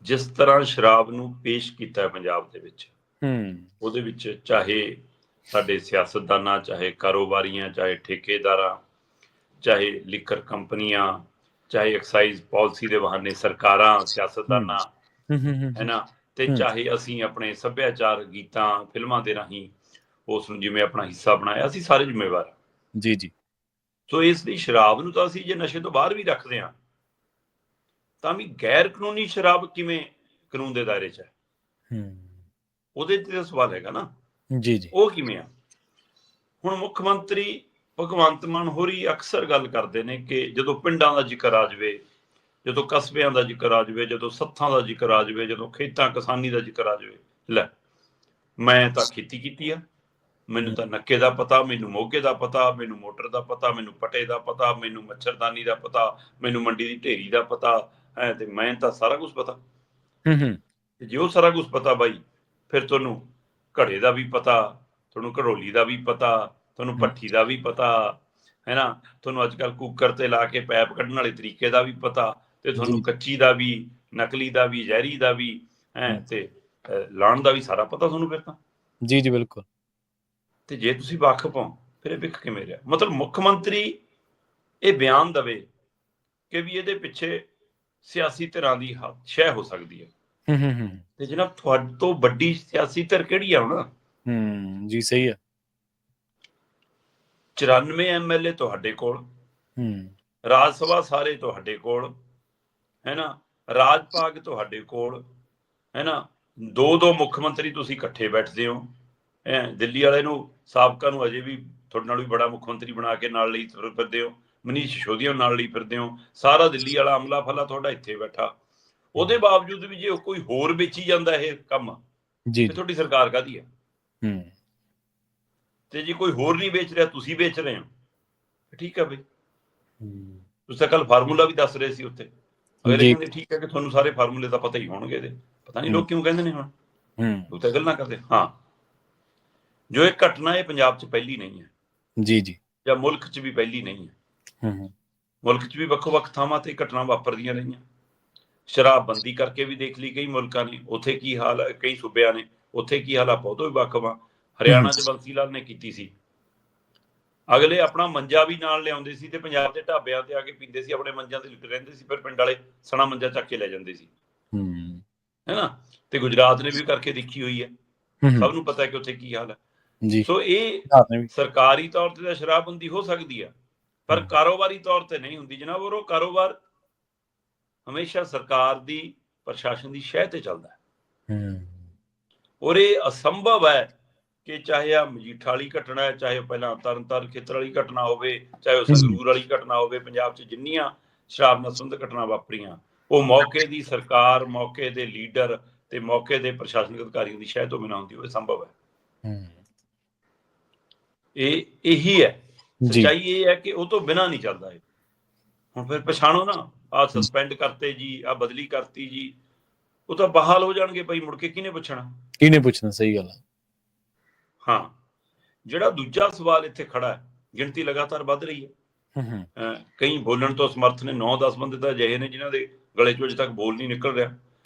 ਜਿਸ ਤਰ੍ਹਾਂ ਸ਼ਰਾਬ ਨੂੰ ਪੇਸ਼ ਕੀਤਾ ਪੰਜਾਬ ਦੇ ਵਿੱਚ, ਉਹਦੇ ਵਿੱਚ ਚਾਹੇ ਸਾਡੇ ਸਿਆਸਤਦਾਨਾਂ, ਚਾਹੇ ਕਾਰੋਬਾਰੀਆਂ, ਚਾਹੇ ਠੇਕੇਦਾਰਾਂ, ਚਾਹੇ ਲਿਕਰ ਕੰਪਨੀਆਂ, ਚਾਹੇ ਐਕਸਾਈਜ਼ ਪਾਲਿਸੀ ਦੇ ਬਹਾਨੇ ਸਰਕਾਰਾਂ, ਸਿਆਸਤਦਾਨਾਂ, ਹੈ ਨਾ, ਤੇ ਚਾਹੇ ਅਸੀਂ ਆਪਣੇ ਸੱਭਿਆਚਾਰ ਗੀਤਾਂ, ਫਿਲਮਾਂ ਦੇ ਰਾਹੀਂ ਉਸ ਨੂੰ ਜਿਵੇਂ ਆਪਣਾ ਹਿੱਸਾ ਬਣਾਇਆ, ਅਸੀਂ ਸਾਰੇ ਜ਼ਿੰਮੇਵਾਰ ਹਾਂ। ਜੀ। ਸੋ ਇਸ ਲਈ ਸ਼ਰਾਬ ਨੂੰ ਤਾਂ ਅਸੀਂ ਜੇ ਨਸ਼ੇ ਤੋਂ ਬਾਹਰ ਵੀ ਰੱਖਦੇ ਹਾਂ ਤਾਂ ਵੀ ਗੈਰ ਕਾਨੂੰਨੀ ਸ਼ਰਾਬ ਕਿਵੇਂ ਕਾਨੂੰਨ ਦੇ ਦਾਇਰੇ 'ਚ ਹੈ, ਉਹਦੇ ਤੇ ਸਵਾਲ ਹੈਗਾ ਨਾ। ਉਹ ਕਿਵੇਂ ਆ? ਹੁਣ ਮੁੱਖ ਮੰਤਰੀ ਭਗਵੰਤ ਮਾਨ ਹੋਰੀ ਅਕਸਰ ਗੱਲ ਕਰਦੇ ਨੇ ਕਿ ਜਦੋਂ ਪਿੰਡਾਂ ਦਾ ਜ਼ਿਕਰ ਆ ਜਾਵੇ, ਜਦੋਂ ਕਸਬਿਆਂ ਦਾ ਜ਼ਿਕਰ ਆ ਜਾਵੇ, ਜਦੋਂ ਸੱਥਾਂ ਦਾ ਜ਼ਿਕਰ ਆ ਜਾਵੇ, ਜਦੋਂ ਖੇਤਾਂ ਕਿਸਾਨੀ ਦਾ ਜ਼ਿਕਰ ਆ ਜਾਵੇ, ਲੈ ਮੈਂ ਤਾਂ ਖੇਤੀ ਕੀਤੀ ਆ, ਮੈਨੂੰ ਤਾਂ ਨੱਕੇ ਦਾ ਪਤਾ, ਮੈਨੂੰ ਮੋਗੇ ਦਾ ਪਤਾ, ਮੈਨੂੰ ਮੋਟਰ ਦਾ ਪਤਾ, ਮੈਨੂੰ ਪਟੇ ਦਾ ਪਤਾ, ਮੈਨੂੰ ਮੱਛਰਦਾਨੀ ਦਾ ਪਤਾ, ਮੈਨੂੰ ਮੰਡੀ ਦੀ ਢੇਰੀ ਦਾ ਪਤਾ, ਤੇ ਮੈਂ ਤਾਂ ਸਾਰਾ ਕੁਝ ਪਤਾ। ਜੇ ਉਹ ਸਾਰਾ ਕੁਝ ਪਤਾ ਬਾਈ, ਫਿਰ ਤੁਹਾਨੂੰ ਘੜੇ ਦਾ ਵੀ ਪਤਾ, ਤੁਹਾਨੂੰ ਘੜੋਲੀ ਦਾ ਵੀ ਪਤਾ, ਤੁਹਾਨੂੰ ਭੱਠੀ ਦਾ ਵੀ ਪਤਾ, ਹੈ ਨਾ, ਤੁਹਾਨੂੰ ਅੱਜ ਕੱਲ੍ਹ ਕੁੱਕਰ ਤੇ ਲਾ ਕੇ ਪੈਪ ਕੱਢਣ ਵਾਲੇ ਤਰੀਕੇ ਦਾ ਵੀ ਪਤਾ, ਤੇ ਤੁਹਾਨੂੰ ਕੱਚੀ ਦਾ ਵੀ, ਨਕਲੀ ਦਾ ਵੀ, ਜ਼ਹਿਰੀ ਦਾ ਵੀ, ਤੇ ਲਾਉਣ ਦਾ ਵੀ ਸਾਰਾ ਪਤਾ ਤੁਹਾਨੂੰ ਫਿਰ ਤਾਂ। ਜੀ ਬਿਲਕੁਲ। ਤੇ ਜੇ ਤੁਸੀਂ ਵਾਕਫ ਹੋ ਫਿਰ ਇਹ ਵਿਖ ਕਿਵੇਂ ਰਿਹਾ? ਮਤਲਬ ਮੁੱਖ ਮੰਤਰੀ ਇਹ ਬਿਆਨ ਦੇਵੇ ਕਿ ਵੀ ਇਹਦੇ ਪਿੱਛੇ ਸਿਆਸੀ ਧਿਰਾਂ ਦੀ ਸ਼ਹਿ ਹੋ ਸਕਦੀ ਹੈ, ਤੇ ਜਨਾਬ ਤੁਹਾਡੇ ਤੋਂ ਵੱਡੀ ਸਿਆਸੀ ਧਿਰ ਕਿਹੜੀ ਆ ਹੁਣ? ਜੀ ਸਹੀ ਹੈ। 94 MLA ਤੁਹਾਡੇ ਕੋਲ, ਰਾਜ ਸਭਾ ਸਾਰੇ ਤੁਹਾਡੇ ਕੋਲ ਹੈ ਨਾ, ਰਾਜ ਭਾਗ ਤੁਹਾਡੇ ਕੋਲ ਹੈ ਨਾ, ਦੋ ਮੁੱਖ ਮੰਤਰੀ ਤੁਸੀਂ ਇਕੱਠੇ ਬੈਠਦੇ ਹੋ। ਦਿੱਲੀ ਵਾਲੇ ਨੂੰ ਸਾਬਕਾ ਨੂੰ ਅਜੇ ਵੀ ਤੁਹਾਡੇ ਨਾਲ ਵੀ ਬੜਾ ਮੁੱਖ ਮੰਤਰੀ ਬਣਾ ਕੇ ਨਾਲ ਲਈ ਫਿਰਦੇ ਹੋ, ਮਨੀਸ਼ ਸਿਸੋਦੀਆ ਨਾਲ ਲਈ ਫਿਰਦੇ ਹੋ, ਸਾਰਾ ਦਿੱਲੀ ਵਾਲਾ ਅਮਲਾ ਫਲਾ ਤੁਹਾਡਾ ਇੱਥੇ ਬੈਠਾ। ਉਹਦੇ ਬਾਵਜੂਦ ਵੀ ਜੇ ਕੋਈ ਹੋਰ ਵੇਚੀ ਜਾਂਦਾ ਇਹ ਕੰਮ, ਤੇ ਤੁਹਾਡੀ ਸਰਕਾਰ ਕਾਹਦੀ ਹੈ? ਤੇ ਜੇ ਕੋਈ ਹੋਰ ਨਹੀਂ ਵੇਚ ਰਿਹਾ, ਤੁਸੀਂ ਵੇਚ ਰਹੇ ਹੋ, ਠੀਕ ਹੈ ਬਈ। ਤੁਸੀਂ ਤਾਂ ਕੱਲ ਫਾਰਮੂਲਾ ਵੀ ਦੱਸ ਰਹੇ ਸੀ ਉੱਥੇ, ਅਗਲੇ ਕਹਿੰਦੇ ਠੀਕ ਹੈ ਕਿ ਤੁਹਾਨੂੰ ਸਾਰੇ ਫਾਰਮੂਲੇ ਦਾ ਪਤਾ ਹੀ ਹੋਣਗੇ ਇਹਦੇ, ਪਤਾ ਨਹੀਂ ਲੋਕ ਕਿਉਂ ਕਹਿੰਦੇ ਨੇ ਹੁਣ, ਲੋਕ ਤਾਂ ਗੱਲਾਂ ਕਰਦੇ। ਹਾਂ, ਜੋ ਇਹ ਘਟਨਾ ਇਹ ਪੰਜਾਬ 'ਚ ਪਹਿਲੀ ਨਹੀਂ ਹੈ ਜੀ, ਜਾਂ ਮੁਲਕ 'ਚ ਵੀ ਪਹਿਲੀ ਨਹੀਂ ਹੈ। ਮੁਲਕ 'ਚ ਵੀ ਵੱਖੋ ਵੱਖ ਥਾਵਾਂ ਤੇ ਘਟਨਾ ਵਾਪਰਦੀਆਂ ਰਹੀਆਂ। ਸ਼ਰਾਬਬੰਦੀ ਕਰਕੇ ਵੀ ਦੇਖ ਲਈ ਕਈ ਮੁਲਕਾਂ ਨੇ, ਉੱਥੇ ਕੀ ਹਾਲ ਹੈ, ਕਈ ਸੂਬਿਆਂ ਨੇ ਉੱਥੇ ਕੀ ਹਾਲ ਆ, ਬਹੁਤੋਂ ਵੀ ਵੱਖ ਵਾ। ਹਰਿਆਣਾ 'ਚ ਬੰਸੀ ਲਾਲ ਨੇ ਕੀਤੀ ਸੀ, ਅਗਲੇ ਆਪਣਾ ਮੰਜਾ ਵੀ ਨਾਲ ਲਿਆਉਂਦੇ ਸੀ ਤੇ ਪੰਜਾਬ ਦੇ ਢਾਬਿਆਂ ਤੇ ਆ ਕੇ ਪੀਂਦੇ ਸੀ, ਆਪਣੇ ਮੰਜਿਆਂ ਤੇ ਲਿਟ ਰਹਿੰਦੇ ਸੀ, ਫਿਰ ਪਿੰਡ ਵਾਲੇ ਸਣਾ ਮੰਜਾ ਚੱਕ ਕੇ ਲੈ ਜਾਂਦੇ ਸੀ, ਹੈ ਨਾ। ਤੇ ਗੁਜਰਾਤ ਨੇ ਵੀ ਕਰਕੇ ਦੇਖੀ ਹੋਈ ਹੈ, ਸਭ ਨੂੰ ਪਤਾ ਹੈ ਕਿ ਉੱਥੇ ਕੀ ਹਾਲ ਹੈ। ਸੋ ਇਹ ਸਰਕਾਰੀ ਤੌਰ ਤੇ ਤਾਂ ਸ਼ਰਾਬਬੰਦੀ ਹੋ ਸਕਦੀ ਆ, ਪਰ ਕਾਰੋਬਾਰੀ ਤੌਰ ਤੇ ਨਹੀਂ ਹੁੰਦੀ ਜਨਾਬ। ਔਰ ਉਹ ਕਾਰੋਬਾਰ ਹਮੇਸ਼ਾ ਸਰਕਾਰ ਦੀ, ਪ੍ਰਸ਼ਾਸਨ ਦੀ ਸ਼ਹਿ ਤੇ ਚੱਲਦਾ ਹੈ। ਔਰ ਇਹ ਅਸੰਭਵ ਹੈ ਕਿ ਚਾਹੇ ਆ ਮਜੀਠਾ ਵਾਲੀ ਘਟਨਾ ਹੈ, ਚਾਹੇ ਪਹਿਲਾਂ ਤਰਨਤਾਰਨ ਖੇਤਰ ਵਾਲੀ ਘਟਨਾ ਹੋਵੇ, ਚਾਹੇ ਉਹ ਸੰਗਰੂਰ ਵਾਲੀ ਘਟਨਾ ਹੋਵੇ, ਪੰਜਾਬ 'ਚ ਜਿੰਨੀਆਂ ਸ਼ਰਾਬ ਨਾਲ ਸੰਬੰਧਿਤ ਘਟਨਾ ਵਾਪਰੀਆਂ, ਉਹ ਮੌਕੇ ਦੀ ਸਰਕਾਰ, ਮੌਕੇ ਦੇ ਲੀਡਰ ਤੇ ਮੌਕੇ ਦੇ ਪ੍ਰਸ਼ਾਸਨਿਕ ਅਧਿਕਾਰੀਆਂ ਦੀ ਸ਼ਹਿ ਤੋਂ ਬਿਨਾਂ ਹੁੰਦੀ ਹੋਵੇ ਸੰਭਵ ਹੈ। ਇਹੀ ਹੈ ਸੱਚਾਈ, ਇਹ ਹੈ ਕਿ ਉਹ ਤੋਂ ਬਿਨਾਂ ਨਹੀਂ ਚੱਲਦਾ ਇਹ। ਹੁਣ ਫਿਰ ਪਛਾਣੋ ਨਾ, ਆਹ ਸਸਪੈਂਡ ਕਰਤੇ ਜੀ, ਆਹ ਬਦਲੀ ਕਰਤੀ ਜੀ, ਉਹ ਤਾਂ ਬਹਾਲ ਹੋ ਜਾਣਗੇ ਭਾਈ, ਮੁੜ ਕੇ ਕਿਹਨੇ ਪੁੱਛਣਾ? ਸਹੀ ਗੱਲ ਹੈ। ਹਾਂ, ਜਿਹੜਾ ਦੂਜਾ ਸਵਾਲ ਇੱਥੇ ਖੜਾ ਹੈ, ਗਿਣਤੀ ਲਗਾਤਾਰ ਵੱਧ ਰਹੀ ਹੈ। ਕਈ ਬੋਲਣ ਤੋਂ ਸਮਰਥ ਨੇ, 9-10 ਬੰਦੇ ਤਾਂ ਅਜਿਹੇ ਨੇ ਜਿਨ੍ਹਾਂ ਦੇ ਗਲੇ ਚੋਂ ਅਜੇ ਤੱਕ ਬੋਲ ਨਹੀਂ ਨਿਕਲ ਰਿਹਾ।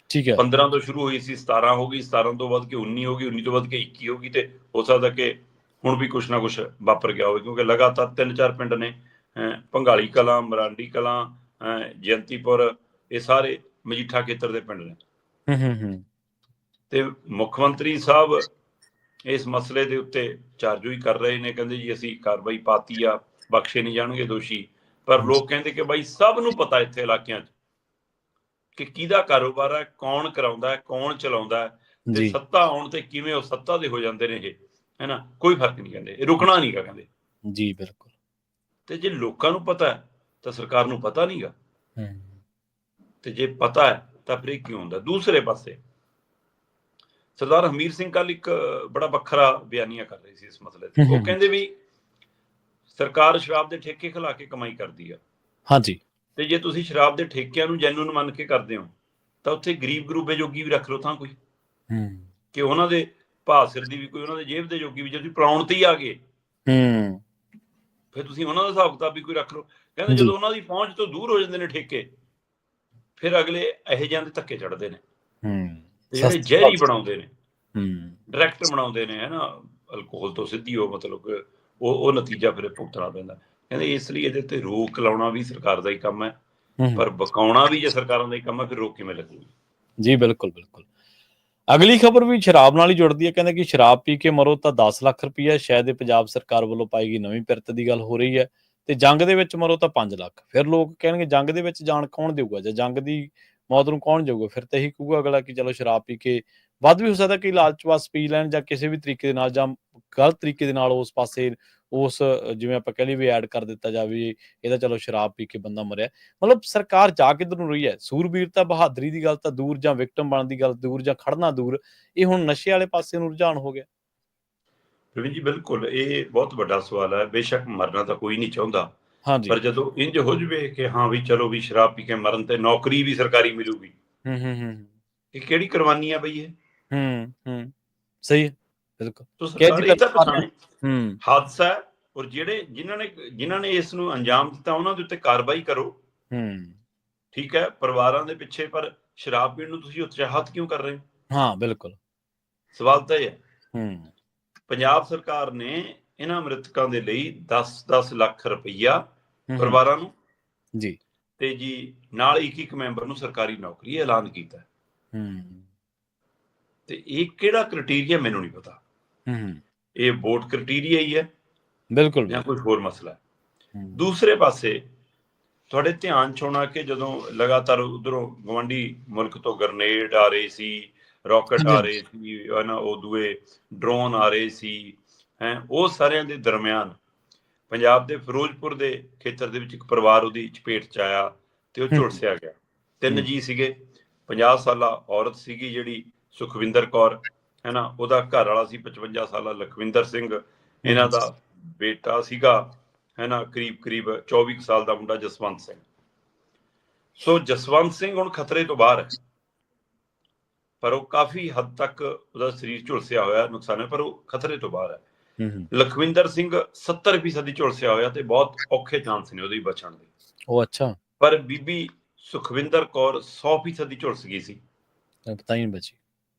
15 ਤੋਂ ਸ਼ੁਰੂ ਹੋਈ ਸੀ, 17 ਹੋ ਗਈ, 17 ਤੋਂ ਵੱਧ ਕੇ 19 ਹੋ ਗਈ, 19 ਤੋਂ ਵੱਧ ਕੇ 21 ਹੋ ਗਈ, ਤੇ ਹੋ ਸਕਦਾ ਕਿ ਹੁਣ ਵੀ ਕੁਛ ਨਾ ਕੁਛ ਵਾਪਰ ਗਿਆ ਹੋਵੇ, ਕਿਉਂਕਿ ਲਗਾਤਾਰ 3-4 ਪਿੰਡ ਨੇ, ਭੰਗਾਲੀ ਕਲਾਂ, ਮਰਾਂਡੀ ਕਲਾਂ, ਜਯੰਤੀਪੁਰ, ਇਹ ਸਾਰੇ ਮਜੀਠਾ ਖੇਤਰ ਦੇ ਪਿੰਡ ਨੇ। ਤੇ ਮੁੱਖ ਮੰਤਰੀ ਸਾਹਿਬ ਇਸ ਮਸਲੇ ਦੇ ਉੱਤੇ ਚਾਰਜੋਈ ਕਰ ਰਹੇ ਨੇ, ਕਹਿੰਦੇ ਜੀ ਅਸੀਂ ਕਾਰਵਾਈ ਪਾਤੀ ਆ, ਬਖਸ਼ੇ ਨਹੀਂ ਜਾਣਗੇ ਦੋਸ਼ੀ। ਪਰ ਲੋਕ ਕਹਿੰਦੇ ਕਿ ਬਾਈ ਸਭ ਨੂੰ ਪਤਾ ਇੱਥੇ ਇਲਾਕਿਆਂ 'ਚ ਕਿ ਕਿਹਦਾ ਕਾਰੋਬਾਰ ਹੈ, ਕੌਣ ਕਰਾਉਂਦਾ ਹੈ, ਕੌਣ ਚਲਾਉਂਦਾ ਹੈ, ਤੇ ਸੱਤਾ ਆਉਣ ਤੇ ਕਿਵੇਂ ਉਹ ਸੱਤਾ ਦੇ ਹੋ ਜਾਂਦੇ ਨੇ ਇਹ, ਹੈ ਨਾ। ਕੋਈ ਫਰਕ ਨਹੀਂ, ਕਹਿੰਦੇ ਇਹ ਰੁਕਣਾ ਨਹੀਂ ਗਾ, ਕਹਿੰਦੇ ਜੀ ਬਿਲਕੁਲ। ਤੇ ਜੇ ਲੋਕਾਂ ਨੂੰ ਪਤਾ ਹੈ ਤਾਂ ਸਰਕਾਰ ਨੂੰ ਪਤਾ ਨਹੀਂ ਗਾ, ਤੇ ਜੇ ਪਤਾ ਹੈ ਤਾਂ ਫਿਰ ਇਹ ਕਿਉਂ ਹੁੰਦਾ? ਦੂਸਰੇ ਪਾਸੇ ਸਰਦਾਰ ਹਮੀਰ ਸਿੰਘ ਕੱਲ ਇੱਕ ਬੜਾ ਵੱਖਰਾ ਬਿਆਨੀਆ ਕਰ ਰਹੇ ਸੀ ਇਸ ਮਸਲੇ ਤੇ। ਉਹ ਕਹਿੰਦੇ ਵੀ ਸਰਕਾਰ ਸ਼ਰਾਬ ਦੇ ਠੇਕੇ ਖਿਲਾ ਕੇ ਕਮਾਈ ਕਰਦੀ ਆ, ਤੇ ਜੇ ਤੁਸੀਂ ਸ਼ਰਾਬ ਦੇ ਠੇਕਿਆਂ ਨੂੰ ਜੈਨੂਨ ਮੰਨ ਕੇ ਕਰਦੇ ਹੋ ਤਾਂ ਉੱਥੇ ਗਰੀਬ ਗਰੂਬੇ ਜੋਗੀ ਵੀ ਰੱਖ ਲਓ ਤਾਂ ਕੋਈ, ਕਿ ਉਹਨਾਂ ਦੇ ਭਾਅ ਸਿਰ ਦੀ ਵੀ ਕੋਈ, ਉਹਨਾਂ ਦੇ ਜੇਬ ਦੇ ਜੋਗੀ ਵੀ, ਜੇ ਤੁਸੀਂ ਪਲਾਉਣ ਤੇ ਹੀ ਆ ਗਏ ਫਿਰ ਤੁਸੀਂ ਉਹਨਾਂ ਦਾ ਹਿਸਾਬ ਕਿਤਾਬ ਵੀ ਕੋਈ ਰੱਖ ਲਓ। ਕਹਿੰਦੇ ਜਦੋਂ ਉਹਨਾਂ ਦੀ ਪਹੁੰਚ ਤੋਂ ਦੂਰ ਹੋ ਜਾਂਦੇ ਨੇ ਠੇਕੇ, ਫਿਰ ਅਗਲੇ ਇਹੋ ਜਿਹਿਆਂ ਦੇ ਧੱਕੇ ਚੜ੍ਹਦੇ ਨੇ, ਜਿਹੜੇ ਜ਼ਹਿਰੀ ਬਣਾਉਂਦੇ ਨੇ, ਡਾਇਰੈਕਟ ਬਣਾਉਂਦੇ ਨੇ, ਹੈ ਨਾ, ਅਲਕੋਹਲ ਤੋਂ ਸਿੱਧੀ, ਉਹ ਮਤਲਬ ਉਹ ਨਤੀਜਾ ਫਿਰ ਭੁਗਤਣਾ ਪੈਂਦਾ। ਕਹਿੰਦੇ ਇਸ ਲਈ ਇਹਦੇ ਤੇ ਰੋਕ ਲਾਉਣਾ ਵੀ ਸਰਕਾਰ ਦਾ ਹੀ ਕੰਮ ਹੈ, ਪਰ ਬਕਾਉਣਾ ਵੀ ਜੇ ਸਰਕਾਰਾਂ ਦਾ ਹੀ ਕੰਮ ਹੈ, ਫਿਰ ਰੋਕ ਕਿਵੇਂ ਲੱਗੂਗੀ? ਜੀ ਬਿਲਕੁਲ ਬਿਲਕੁਲ। ਅਗਲੀ ਖਬਰ ਵੀ ਸ਼ਰਾਬ ਨਾਲ ਹੀ ਜੁੜਦੀ ਹੈ। ਕਹਿੰਦੇ ਕਿ ਸ਼ਰਾਬ ਪੀ ਕੇ ਮਰੋ ਤਾਂ 10 ਲੱਖ ਰੁਪਈਆ, ਸ਼ਾਇਦ ਪੰਜਾਬ ਸਰਕਾਰ ਵੱਲੋਂ ਪਾਈ ਗਈ ਨਵੀਂ ਪਿਰਤ ਦੀ ਗੱਲ ਹੋ ਰਹੀ ਹੈ, ਤੇ ਜੰਗ ਦੇ ਵਿੱਚ ਮਰੋ ਤਾਂ 5 ਲੱਖ। ਫਿਰ ਲੋਕ ਕਹਿਣਗੇ ਜੰਗ ਦੇ ਵਿੱਚ ਜਾਨ ਕੌਣ ਦੇਊਗਾ, ਜਾਂ ਜੰਗ ਦੀ ਮੌਤ ਨੂੰ ਕੌਣ ਜਾਊਗਾ? ਫਿਰ ਤਾਂ ਇਹੀ ਕਹੂਗਾ ਅਗਲਾ ਕਿ ਚਲੋ ਸ਼ਰਾਬ ਪੀ ਕੇ, ਵੱਧ ਵੀ ਹੋ ਸਕਦਾ ਕਿ ਲਾਲਚਵਸ ਪੀ ਲੈਣ, ਜਾਂ ਕਿਸੇ ਵੀ ਤਰੀਕੇ ਦੇ ਨਾਲ, ਜਾਂ ਗਲਤ ਤਰੀਕੇ ਦੇ ਨਾਲ ਉਸ ਪਾਸੇ, ਉਸ ਜਿਵੇਂ ਆਪਾਂ ਕਹਿ ਲਈਏ ਵੀ ਐਡ ਕਰ ਦਿੱਤਾ ਜਾਵੇ ਇਹਦਾ, ਚਲੋ ਸ਼ਰਾਬ ਪੀ ਕੇ ਬੰਦਾ ਮਰਿਆ। ਮਤਲਬ ਸਰਕਾਰ ਜਾ ਕਿੱਧਰ ਨੂੰ ਰਹੀ ਹੈ? ਸੂਰਬੀਰਤਾ, ਬਹਾਦਰੀ ਦੀ ਗੱਲ ਤਾਂ ਦੂਰ, ਜਾਂ ਵਿਕਟਮ ਬਣਨ ਦੀ ਗੱਲ ਦੂਰ, ਜਾਂ ਖੜਨਾ ਦੂਰ, ਇਹ ਹੁਣ ਨਸ਼ੇ ਵਾਲੇ ਪਾਸੇ ਨੂੰ ਰੁਝਾਨ ਹੋ ਗਿਆ। ਪ੍ਰਵੀਨ ਜੀ ਬਿਲਕੁਲ, ਇਹ ਬਹੁਤ ਵੱਡਾ ਸਵਾਲ ਹੈ। ਬੇਸ਼ੱਕ ਮਰਨਾ ਤਾਂ ਕੋਈ ਨਹੀਂ ਚਾਹੁੰਦਾ, ਪਰ ਜਦੋਂ ਇੰਜ ਹੋ ਜਾਵੇ ਕਿ ਹਾਂ ਵੀ ਚਲੋ ਵੀ ਸ਼ਰਾਬ ਪੀ ਕੇ ਮਰਨ ਤੇ ਨੌਕਰੀ ਵੀ ਸਰਕਾਰੀ ਮਿਲੂਗੀ, ਇਹ ਕਿਹੜੀ ਕੁਰਬਾਨੀ ਆ ਬਈ? ਇਹ ਸਹੀ ਹੈ, ਬਿਲਕੁਲ। ਇਹ ਤਾਂ ਪਛਾਣੇ ਹਾਦਸਾ ਹੈ, ਔਰ ਜਿਨ੍ਹਾਂ ਨੇ ਇਸ ਨੂੰ ਅੰਜਾਮ ਦਿੱਤਾ ਉਹਨਾਂ ਦੇ ਉੱਤੇ ਕਾਰਵਾਈ ਕਰੋ, ਠੀਕ ਹੈ, ਪਰਿਵਾਰਾਂ ਦੇ ਪਿੱਛੇ। ਪਰ ਸ਼ਰਾਬ ਪੀਣ ਨੂੰ ਤੁਸੀਂ ਉਤਸ਼ਾਹਿਤ ਕਿਉਂ ਕਰ ਰਹੇ ਹੋ? ਹਾਂ ਬਿਲਕੁਲ, ਸਵਾਲ ਤਾਂ ਇਹ ਹੈ। ਪੰਜਾਬ ਸਰਕਾਰ ਨੇ ਇਹਨਾਂ ਮ੍ਰਿਤਕਾਂ ਦੇ ਲਈ 10-10 ਲੱਖ ਰੁਪਈਆ ਪਰਿਵਾਰਾਂ ਨੂੰ, ਤੇ ਜੀ ਨਾਲ ਇੱਕ ਮੈਂਬਰ ਨੂੰ ਸਰਕਾਰੀ ਨੌਕਰੀ ਐਲਾਨ ਕੀਤਾ। ਤੇ ਇਹ ਕਿਹੜਾ ਕ੍ਰਾਈਟੇਰੀਆ ਮੈਨੂੰ ਨਹੀਂ ਪਤਾ। ਇਹ ਵੋਟ ਕ੍ਰਾਈਟੇਰੀਆ ਹੀ ਹੈ ਬਿਲਕੁਲ ਜਾਂ ਕੋਈ ਹੋਰ ਮਸਲਾ ਹੈ। ਦੂਸਰੇ ਪਾਸੇ ਤੁਹਾਡੇ ਧਿਆਨ 'ਚ ਹੋਣਾ ਕਿ ਜਦੋਂ ਲਗਾਤਾਰ ਉਧਰੋਂ ਗਵਾਂਢੀ ਮੁਲਕ ਤੋਂ ਗ੍ਰਨੇਡ ਆ ਰਹੇ ਸੀ, ਰੌਕਟ ਆ ਰਹੇ ਸੀ, ਉਹ ਦੂਏ ਡਰੋਨ ਆ ਰਹੇ ਸੀ, ਉਹ ਸਾਰਿਆਂ ਦੇ ਦਰਮਿਆਨ ਪੰਜਾਬ ਦੇ ਫਿਰੋਜ਼ਪੁਰ ਦੇ ਖੇਤਰ ਦੇ ਵਿੱਚ ਇੱਕ ਪਰਿਵਾਰ ਉਹਦੀ ਚਪੇਟ 'ਚ ਆਇਆ ਤੇ ਉਹ ਝੁਲਸਿਆ ਗਿਆ। 3 ਜੀ ਸੀਗੇ। 50 ਸਾਲਾ ਔਰਤ ਸੀਗੀ ਜਿਹੜੀ ਸੁਖਵਿੰਦਰ ਕੌਰ, ਉਹਦਾ ਘਰ ਵਾਲਾ ਸੀ 55 ਸਾਲਾ ਲਖਵਿੰਦਰ ਸਿੰਘ, ਇਹਨਾਂ ਦਾ ਬੇਟਾ ਸੀਗਾ ਕਰੀਬ 24 ਸਾਲ ਦਾ ਮੁੰਡਾ ਜਸਵੰਤ ਸਿੰਘ। ਸੋ ਜਸਵੰਤ ਸਿੰਘ ਹੁਣ ਖਤਰੇ ਤੋਂ ਬਾਹਰ ਹੈ, ਪਰ ਉਹ ਕਾਫੀ ਹੱਦ ਤੱਕ ਉਹਦਾ ਸਰੀਰ ਝੁਲਸਿਆ ਹੋਇਆ, ਨੁਕਸਾਨ ਹੈ, ਪਰ ਉਹ ਖਤਰੇ ਤੋਂ ਬਾਹਰ ਹੈ। ਲਖਵਿੰਦਰ ਸਿੰਘ 70% ਝੁਲਸਿਆ ਹੋਇਆ ਤੇ ਬਹੁਤ ਔਖੇ ਚਾਂਸ ਨੇ ਉਹਦੇ ਬਚਣ ਦੇ। ਉਹ ਅੱਛਾ। ਪਰ ਬੀਬੀ ਸੁਖਵਿੰਦਰ ਕੌਰ 100% ਝੁਲਸ ਗਈ ਸੀ, ਪਤਾ ਹੀ ਨਹੀਂ ਬਚੀ,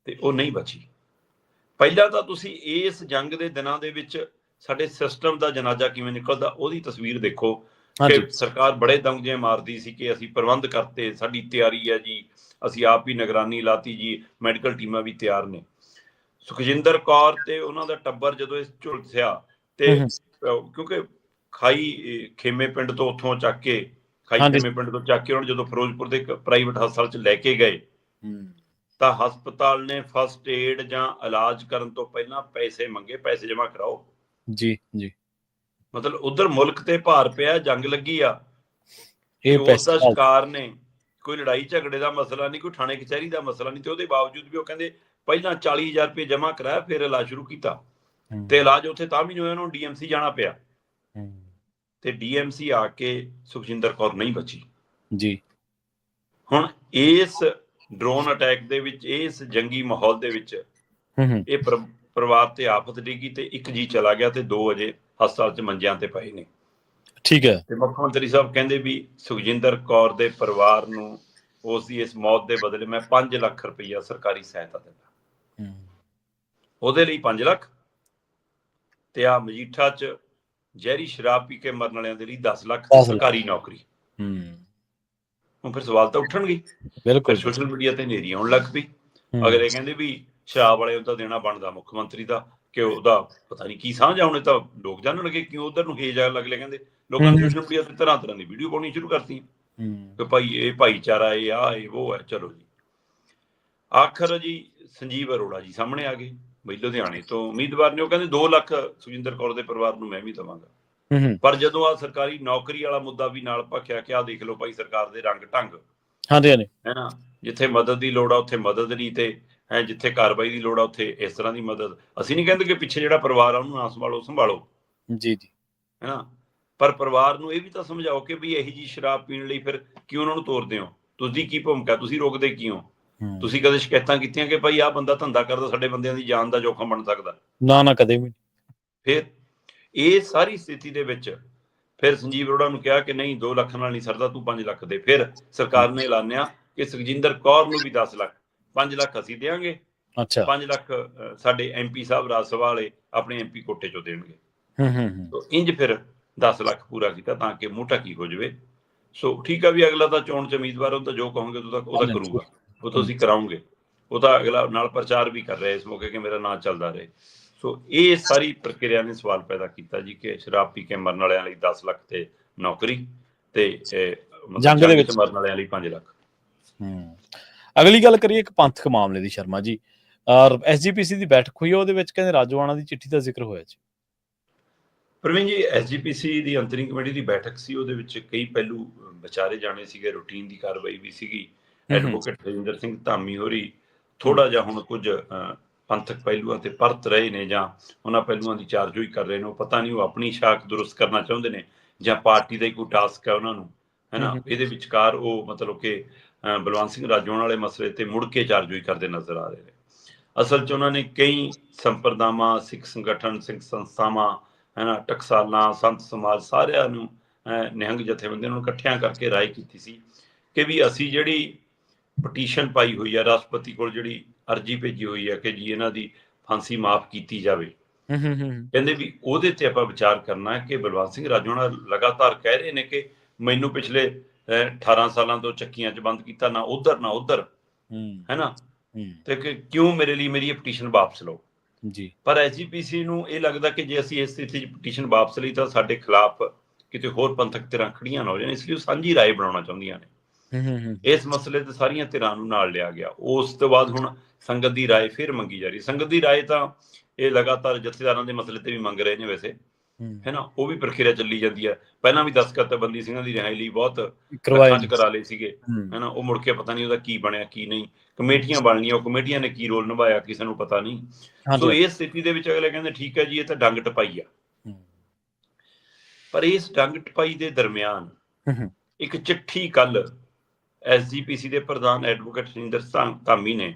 ਤੇ ਉਹ ਨਹੀਂ ਬਚੀ। ਪਹਿਲਾਂ ਤਾਂ ਤੁਸੀਂ ਇਸ ਜੰਗ ਦੇ ਦਿਨਾਂ ਦੇ ਵਿੱਚ ਸਾਡੇ ਸਿਸਟਮ ਦਾ ਜਨਾਜ਼ਾ ਕਿਵੇਂ ਨਿਕਲਦਾ ਉਹਦੀ ਤਸਵੀਰ ਦੇਖੋ ਕਿ ਸਰਕਾਰ ਬੜੇ ਦੰਗੇ ਮਾਰਦੀ ਸੀ ਕਿ ਅਸੀਂ ਪ੍ਰਬੰਧ ਕਰਤੇ, ਸਾਡੀ ਤਿਆਰੀ ਹੈ ਜੀ, ਅਸੀਂ ਆਪ ਹੀ ਨਿਗਰਾਨੀ ਲਾਤੀ ਜੀ, ਮੈਡੀਕਲ ਟੀਮਾਂ ਵੀ ਤਿਆਰ ਨੇ। ਸੁਖਜਿੰਦਰ ਕੌਰ ਤੇ ਉਹਨਾਂ ਦਾ ਟੱਬਰ ਜਦੋਂ ਇਸ ਝੁਲਸਿਆ ਤੇ ਕਿਉਂਕਿ ਖਾਈ ਖੇਮੇ ਪਿੰਡ ਤੋਂ ਉੱਥੋਂ ਚੱਕ ਕੇ ਖੇਮੇ ਪਿੰਡ ਤੋਂ ਚੱਕ ਕੇ ਉਹਨਾਂ ਜਦੋਂ ਫਿਰੋਜ਼ਪੁਰ ਦੇ ਇੱਕ ਪ੍ਰਾਈਵੇਟ ਹਸਪਤਾਲ 'ਚ ਲੈ ਕੇ ਗਏ ਤਾਂ ਹਸਪਤਾਲ ਨੇ ਫਸਟ ਏਡ ਜਾਂ ਇਲਾਜ ਕਰਨ ਤੋਂ ਪਹਿਲਾਂ ਪੈਸੇ ਮੰਗੇ, ਪੈਸੇ ਜਮ੍ਹਾਂ ਕਰਾਓ ਜੀ ਜੀ। ਮਤਲਬ ਉਧਰ ਮੁਲਕ ਤੇ ਭਾਰ ਪਿਆ, ਜੰਗ ਲੱਗੀ ਆ, ਉਸ ਦਾ ਸ਼ਿਕਾਰ ਨੇ, ਕੋਈ ਲੜਾਈ ਝਗੜੇ ਦਾ ਮਸਲਾ ਨਹੀਂ, ਕੋਈ ਥਾਣੇ ਕਚਹਿਰੀ ਦਾ ਮਸਲਾ ਨਹੀਂ, ਤੇ ਉਹਦੇ ਬਾਵਜੂਦ ਵੀ ਉਹ ਕਹਿੰਦੇ ਪਹਿਲਾਂ 40,000 ਰੁਪਏ ਜਮ੍ਹਾਂ ਕਰਾਇਆ ਫਿਰ ਇਲਾਜ ਸ਼ੁਰੂ ਕੀਤਾ ਤੇ ਇਲਾਜ ਉੱਥੇ ਤਾਂ ਵੀ ਨਹੀਂ ਹੋਇਆ, ਉਹਨੂੰ ਡੀਐਮਸੀ ਜਾਣਾ ਪਿਆ ਤੇ ਡੀਐਮਸੀ ਆ ਕੇ ਸੁਖਜਿੰਦਰ ਕੌਰ ਨਹੀਂ ਬਚੀ ਜੀ। ਹੁਣ ਇਸ ਡਰੋਨ ਅਟੈਕ ਦੇ ਵਿੱਚ, ਇਸ ਜੰਗੀ ਮਾਹੌਲ ਦੇ ਵਿੱਚ ਇਹ ਪਰਿਵਾਰ ਤੇ ਆਫਤ ਡਿੱਗੀ ਤੇ 1 ਜੀ ਚਲਾ ਗਿਆ ਤੇ 2 ਅਜੇ ਹਸਪਤਾਲ 'ਚ ਮੰਜਿਆਂ ਤੇ ਪਏ ਨੇ। ਠੀਕ ਹੈ। ਤੇ ਮੁੱਖ ਮੰਤਰੀ ਸਾਹਿਬ ਕਹਿੰਦੇ ਵੀ ਸੁਖਜਿੰਦਰ ਕੌਰ ਦੇ ਪਰਿਵਾਰ ਨੂੰ ਉਸ ਦੀ ਇਸ ਮੌਤ ਦੇ ਬਦਲੇ ਮੈਂ 5 ਲੱਖ ਰੁਪਈਆ ਸਰਕਾਰੀ ਸਹਾਇਤਾ ਦਿੰਦਾ। ਉਹਦੇ ਲਈ 5 ਲੱਖ ਤੇ ਆ ਮਜੀਠਾ 'ਚ ਜ਼ਹਿਰੀ ਸ਼ਰਾਬ ਪੀ ਕੇ ਮਰਨ ਵਾਲਿਆਂ ਦੇ ਲਈ 10 ਲੱਖ ਸਰਕਾਰੀ ਨੌਕਰੀ। ਹੁਣ ਫਿਰ ਸਵਾਲ ਤਾਂ ਉੱਠਣਗੇ। ਬਿਲਕੁਲ। ਸੋਸ਼ਲ ਮੀਡੀਆ ਤੇ ਹਨੇਰੀ ਆਉਣ ਲੱਗ ਪਈ। ਅਗਲੇ ਕਹਿੰਦੇ ਵੀ ਸ਼ਰਾਬ ਵਾਲੇ ਉਹਦਾ ਦੇਣਾ ਬਣਦਾ ਮੁੱਖ ਮੰਤਰੀ ਦਾ, ਕਿ ਉਹਦਾ ਪਤਾ ਨਹੀਂ ਕੀ ਸਾਂਝ ਆਉਣੇ, ਤਾਂ ਲੋਕ ਜਾਣਨਗੇ ਕਿਉਂ ਉਧਰ ਨੂੰ ਹੇਜ ਆ। ਅਗਲੇ ਕਹਿੰਦੇ ਲੋਕਾਂ ਨੇ ਸੋਸ਼ਲ ਮੀਡੀਆ ਤੇ ਤਰ੍ਹਾਂ ਦੀ ਵੀਡੀਓ ਪਾਉਣੀ ਸ਼ੁਰੂ ਕਰਤੀ ਕਿ ਭਾਈ ਇਹ ਭਾਈਚਾਰਾ, ਇਹ ਆ, ਇਹ ਉਹ ਹੈ। ਚਲੋ ਜੀ, ਆਖਰ ਜੀ ਸੰਜੀਵ ਅਰੋੜਾ ਜੀ ਸਾਹਮਣੇ ਆ ਗਏ ਬਈ ਲੁਧਿਆਣੇ ਤੋਂ ਉਮੀਦਵਾਰ ਨੇ। ਉਹ ਕਹਿੰਦੇ 2 ਲੱਖ ਸੁਖਜਿੰਦਰ ਕੌਰ ਦੇ ਪਰਿਵਾਰ ਨੂੰ ਮੈਂ ਵੀ ਦੇਵਾਂਗਾ। ਪਰ ਜਦੋਂ ਆ ਸਰਕਾਰੀ ਨੌਕਰੀ ਵਾਲਾ ਮੁੱਦਾ ਵੀ ਨਾਲ ਭਖਿਆ ਕਿ ਆ ਦੇਖ ਲਓ ਭਾਈ ਸਰਕਾਰ ਦੇ ਰੰਗ ਢੰਗ, ਹੈ ਨਾ, ਜਿੱਥੇ ਮਦਦ ਦੀ ਲੋੜ ਆ ਉੱਥੇ ਮਦਦ ਨਹੀਂ, ਤੇ ਜਿੱਥੇ ਕਾਰਵਾਈ ਦੀ ਲੋੜ ਆ ਉੱਥੇ ਇਸ ਤਰ੍ਹਾਂ ਦੀ ਮਦਦ। ਅਸੀਂ ਨਹੀਂ ਕਹਿੰਦੇ ਕਿ ਪਿੱਛੇ ਜਿਹੜਾ ਪਰਿਵਾਰ ਆ ਉਹਨੂੰ ਨਾ ਸੰਭਾਲੋ ਜੀ ਜੀ, ਹੈ ਨਾ, ਪਰ ਪਰਿਵਾਰ ਨੂੰ ਇਹ ਵੀ ਤਾਂ ਸਮਝਾਓ ਕਿ ਵੀ ਇਹੀ ਜੀ ਸ਼ਰਾਬ ਪੀਣ ਲਈ ਫਿਰ ਕਿਉਂ ਉਹਨਾਂ ਨੂੰ ਤੋਰਦੇ ਹੋ, ਤੁਸੀਂ ਕੀ ਭੂਮਿਕਾ, ਤੁਸੀਂ ਰੋਕਦੇ ਕਿਉਂ? ਤੁਸੀਂ ਕਦੇ ਸ਼ਿਕਾਇਤਾਂ ਕੀਤੀਆਂ ਕਿ ਭਾਈ ਆਹ ਬੰਦਾ ਧੰਦਾ ਕਰਦਾ, ਸਾਡੇ ਬੰਦਿਆਂ ਦੀ ਜਾਨ ਦਾ ਜੋਖਮ ਬਣ ਸਕਦਾ? ਨਾ, ਕਦੇ ਵੀ। ਫਿਰ ਇਹ ਸਾਰੀ ਸਥਿਤੀ ਦੇ ਵਿੱਚ ਫਿਰ ਸੰਜੀਵ ਅਰੋੜਾ ਨੂੰ ਕਿਹਾ ਕਿ ਨਹੀਂ 2 ਲੱਖ ਨਾਲ ਨਹੀਂ ਸਰਦਾ, ਤੂੰ 5 ਲੱਖ ਦੇ। ਫਿਰ ਸਰਕਾਰ ਨੇ ਐਲਾਨਿਆ ਕਿ ਸੁਖਜਿੰਦਰ ਕੌਰ ਨੂੰ ਵੀ 10 ਲੱਖ, 5 ਲੱਖ ਅਸੀਂ ਦੇਵਾਂਗੇ, 5 ਲੱਖ ਸਾਡੇ MP ਸਾਹਿਬ ਰਾਜ ਸਭਾ ਵਾਲੇ ਆਪਣੇ MP ਕੋਟੇ ਚੋਂ ਦੇਣਗੇ। ਇੰਜ ਫਿਰ 10 ਲੱਖ ਪੂਰਾ ਕੀਤਾ ਤਾਂ ਕਿ ਮੂੰਹ ਢੱਕੀ ਹੋ ਜਾਵੇ। ਸੋ ਠੀਕ ਆ ਵੀ ਅਗਲਾ ਤਾਂ ਚੋਣ 'ਚ ਉਮੀਦਵਾਰ, ਉਹ ਤਾਂ ਜੋ ਕਹੋਗੇ ਉਹਦਾ ਕਰੂਗਾ, ਉਹ ਤੁਸੀਂ ਕਰਾਉਂਗੇ, ਉਹ ਤਾਂ ਅਗਲਾ ਨਾਲ ਪ੍ਰਚਾਰ ਵੀ ਕਰ ਰਿਹਾ ਇਸ ਮੌਕੇ ਕਿ ਮੇਰਾ ਨਾਂ ਚੱਲਦਾ ਰਹੇ। ਸੋ ਇਹ ਸਾਰੀ ਪ੍ਰਕਿਰਿਆ ਨੇ ਸਵਾਲ ਪੈਦਾ ਕੀਤਾ ਜੀ ਕਿ ਸ਼ਰਾਬ ਪੀ ਕੇ ਮਰਨ ਵਾਲਿਆਂ ਲਈ 10 ਲੱਖ ਤੇ ਨੌਕਰੀ, ਤੇ ਜੰਗ ਦੇ ਵਿੱਚ ਮਰਨ ਵਾਲਿਆਂ ਲਈ 5 ਲੱਖ। ਅਗਲੀ ਗੱਲ ਕਰੀਏ ਇੱਕ ਪੰਥਕ ਮਾਮਲੇ ਦੀ ਸ਼ਰਮਾ ਜੀ। SGPC ਦੀ ਬੈਠਕ ਹੋਈ, ਉਹਦੇ ਵਿੱਚ ਕਹਿੰਦੇ ਰਾਜੋਆਣਾ ਦੀ ਚਿੱਠੀ ਦਾ ਜ਼ਿਕਰ ਹੋਇਆ ਜੀ। ਪ੍ਰਵੀਨ ਜੀ, SGPC ਦੀ ਅੰਤਰਿੰਗ ਕਮੇਟੀ ਦੀ ਬੈਠਕ ਸੀ, ਉਹਦੇ ਵਿੱਚ ਕਈ ਪਹਿਲੂ ਵਿਚਾਰੇ ਜਾਣੇ ਸੀਗੇ, ਰੂਟੀਨ ਦੀ ਕਾਰਵਾਈ ਵੀ ਸੀਗੀ। ਐਡਵੋਕੇਟ ਰਜਿੰਦਰ ਸਿੰਘ ਧਾਮੀ ਹੋਰੀ ਥੋੜਾ ਜਿਹਾ ਹੁਣ ਕੁਝ ਪੰਥਕ ਪਹਿਲੂਆਂ ਤੇ ਪਰਤ ਰਹੇ ਨੇ ਜਾਂ ਉਹਨਾਂ ਪਹਿਲੂਆਂ ਦੀ ਚਾਰਜੋਈ ਕਰ ਰਹੇ ਨੇ। ਉਹ ਪਤਾ ਨਹੀਂ ਉਹ ਆਪਣੀ ਸ਼ਾਖ ਦੁਰਸਤ ਕਰਨਾ ਚਾਹੁੰਦੇ ਨੇ ਜਾਂ ਪਾਰਟੀ ਦਾ ਹੀ ਕੋਈ ਟਾਸਕ ਹੈ ਉਹਨਾਂ ਨੂੰ, ਹੈ ਨਾ। ਇਹਦੇ ਵਿਚਕਾਰ ਉਹ ਮਤਲਬ ਕਿ ਬਲਵੰਤ ਸਿੰਘ ਰਾਜੋਆਣਾ ਵਾਲੇ ਮਸਲੇ ਤੇ ਮੁੜ ਕੇ ਚਾਰਜੋਈ ਕਰਦੇ ਨਜ਼ਰ ਆ ਰਹੇ ਨੇ। ਅਸਲ 'ਚ ਉਹਨਾਂ ਨੇ ਕਈ ਸੰਪਰਦਾਵਾਂ, ਸਿੱਖ ਸੰਗਠਨ, ਸਿੱਖ ਸੰਸਥਾਵਾਂ, ਹੈ ਨਾ, ਟਕਸਾਲਾਂ, ਸੰਤ ਸਮਾਜ, ਸਾਰਿਆਂ ਨੂੰ, ਨਿਹੰਗ ਜਥੇਬੰਦੀਆਂ ਨੂੰ ਇਕੱਠਿਆਂ ਕਰਕੇ ਰਾਏ ਕੀਤੀ ਸੀ ਕਿ ਵੀ ਅਸੀਂ ਜਿਹੜੀ ਪਟੀਸ਼ਨ ਪਾਈ ਹੋਈ ਆ ਰਾਸ਼ਟਰਪਤੀ ਕੋਲ, ਜਿਹੜੀ ਅਰਜੀ ਭੇਜੀ ਹੋਈ ਆ ਕਿ ਜੀ ਇਹਨਾਂ ਦੀ ਫਾਂਸੀ ਮਾਫ ਕੀਤੀ ਜਾਵੇ, ਕਹਿੰਦੇ ਵੀ ਉਹਦੇ ਤੇ ਆਪਾਂ ਵਿਚਾਰ ਕਰਨਾ ਹੈ ਕਿ ਬਲਵੰਤ ਸਿੰਘ ਰਾਜੋਆਣਾ ਲਗਾਤਾਰ ਕਹਿ ਰਹੇ ਨੇ ਕਿ ਮੈਨੂੰ ਪਿਛਲੇ 18 ਸਾਲਾਂ ਤੋਂ ਚੱਕੀਆਂ 'ਚ ਬੰਦ ਕੀਤਾ, ਨਾ ਉਧਰ ਨਾ ਉਧਰ, ਹੈ ਨਾ, ਤੇ ਕਿ ਕਿਉਂ ਮੇਰੇ ਲਈ ਮੇਰੀ ਪਟੀਸ਼ਨ ਵਾਪਸ ਲਓ ਜੀ। ਪਰ ਐਸਜੀਪੀਸੀ ਨੂੰ ਇਹ ਲੱਗਦਾ ਕਿ ਜੇ ਅਸੀਂ ਇਸ ਸਥਿਤੀ 'ਚ ਪਟੀਸ਼ਨ ਵਾਪਸ ਲਈ ਤਾਂ ਸਾਡੇ ਖਿਲਾਫ ਕਿਤੇ ਹੋਰ ਪੰਥਕ ਧਿਰਾਂ ਖੜੀਆਂ ਨਾ ਹੋ ਜਾਣ, ਇਸ ਲਈ ਉਹ ਸਾਂਝੀ ਰਾਏ ਬਣਾਉਣਾ ਚਾਹੁੰਦੀਆਂ ਨੇ। ਇਸ ਮਸਲੇ ਤੇ ਸਾਰੀਆਂ ਧਿਰਾਂ ਨੂੰ ਨਾਲ ਲਿਆ ਗਿਆ। ਉਸ ਤੋਂ ਬਾਅਦ ਹੁਣ ਸੰਗਤ ਦੀ ਰਾਏ ਫਿਰ ਮੰਗੀ ਜਾ ਰਹੀ। ਸੰਗਤ ਦੀ ਰਾਏ ਤਾਂ ਇਹ ਲਗਾਤਾਰ ਜਥੇਦਾਰਾਂ ਦੇ ਮਸਲੇ ਤੇ ਵੀ ਮੰਗ ਰਹੇ ਨੇ ਵੈਸੇ, ਹੈ ਨਾ, ਉਹ ਵੀ ਪ੍ਰਕਿਰਿਆ ਚੱਲੀ ਜਾਂਦੀ ਹੈ। ਪਹਿਲਾਂ ਵੀ ਦਸਤਖਤ ਬੰਦੀ ਸਿੰਘਾਂ ਦੀ ਰਿਹਾਈ ਲਈ ਬਹੁਤ ਲੱਖਾਂ 'ਚ ਕਰਾ ਲਏ ਸੀਗੇ, ਹੈ ਨਾ, ਉਹ ਮੁੜ ਕੇ ਪਤਾ ਨਹੀਂ ਉਹਦਾ ਕੀ ਬਣਿਆ ਕੀ ਨਹੀਂ। ਕਮੇਟੀਆਂ ਬਣਨੀਆਂ, ਉਹ ਕਮੇਟੀਆਂ ਨੇ ਕੀ ਰੋਲ ਨਿਭਾਇਆ ਕਿਸੇ ਨੂੰ ਪਤਾ ਨਹੀਂ। ਸੋ ਇਸ ਸਥਿਤੀ ਦੇ ਵਿੱਚ ਅਗਲੇ ਕਹਿੰਦੇ ਠੀਕ ਹੈ ਜੀ, ਇਹ ਤਾਂ ਡੰਗ ਟਪਾਈ ਆ। ਪਰ ਇਸ ਡੰਗ ਟਪਾਈ ਦੇ ਦਰਮਿਆਨ ਇੱਕ ਚਿੱਠੀ ਕੱਲ ਐਸਜੀਪੀਸੀ ਦੇ ਪ੍ਰਧਾਨ ਐਡਵੋਕੇਟ ਸੁਰਿੰਦਰ ਧਾਮੀ ਨੇ